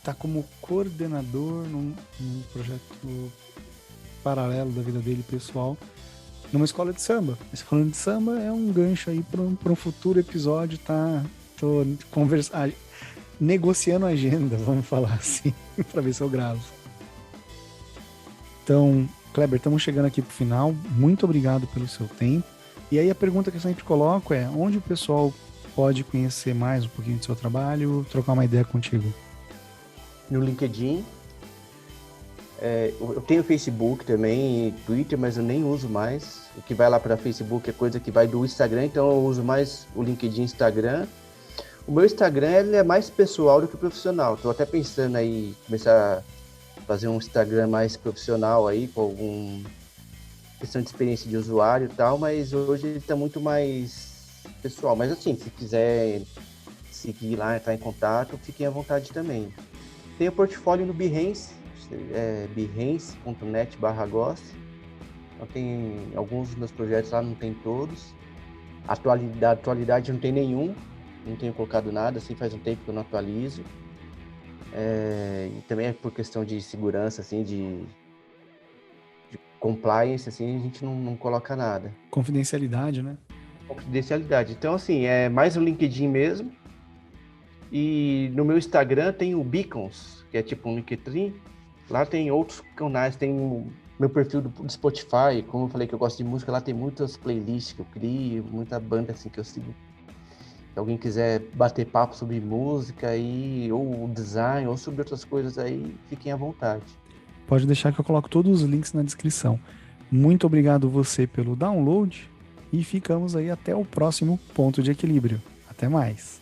tá como coordenador num projeto paralelo da vida dele pessoal, numa escola de samba. A escola de samba é um gancho aí para um futuro episódio, tá? Tô negociando a agenda, vamos falar assim, para ver se eu gravo. Então, Kleber, estamos chegando aqui pro final. Muito obrigado pelo seu tempo. E aí a pergunta que eu sempre coloco é: onde o pessoal pode conhecer mais um pouquinho do seu trabalho, trocar uma ideia contigo? No LinkedIn. Eu tenho Facebook também, Twitter, mas eu nem uso mais. O que vai lá para Facebook é coisa que vai do Instagram, então eu uso mais o LinkedIn e Instagram. O meu Instagram ele é mais pessoal do que profissional. Estou até pensando aí começar a fazer um Instagram mais profissional aí, com alguma questão de experiência de usuário e tal, mas hoje ele está muito mais pessoal. Mas assim, se quiser seguir lá, entrar em contato, fiquem à vontade também. Tem o portfólio no Behance, behance.net/goss. Então tem alguns dos meus projetos lá, não tem todos. Da atualidade não tem nenhum, não tenho colocado nada, assim faz um tempo que eu não atualizo. E também é por questão de segurança, assim, de compliance, assim, a gente não coloca nada. Confidencialidade, né? Confidencialidade. Então, assim, é mais o LinkedIn mesmo. E no meu Instagram tem o Beacons, que é tipo um Linktree. Lá tem outros canais, tem o meu perfil do Spotify. Como eu falei que eu gosto de música, lá tem muitas playlists que eu crio, muita banda assim que eu sigo. Se alguém quiser bater papo sobre música aí, ou design, ou sobre outras coisas aí, fiquem à vontade. Pode deixar que eu coloco todos os links na descrição. Muito obrigado você pelo download e ficamos aí até o próximo ponto de equilíbrio. Até mais.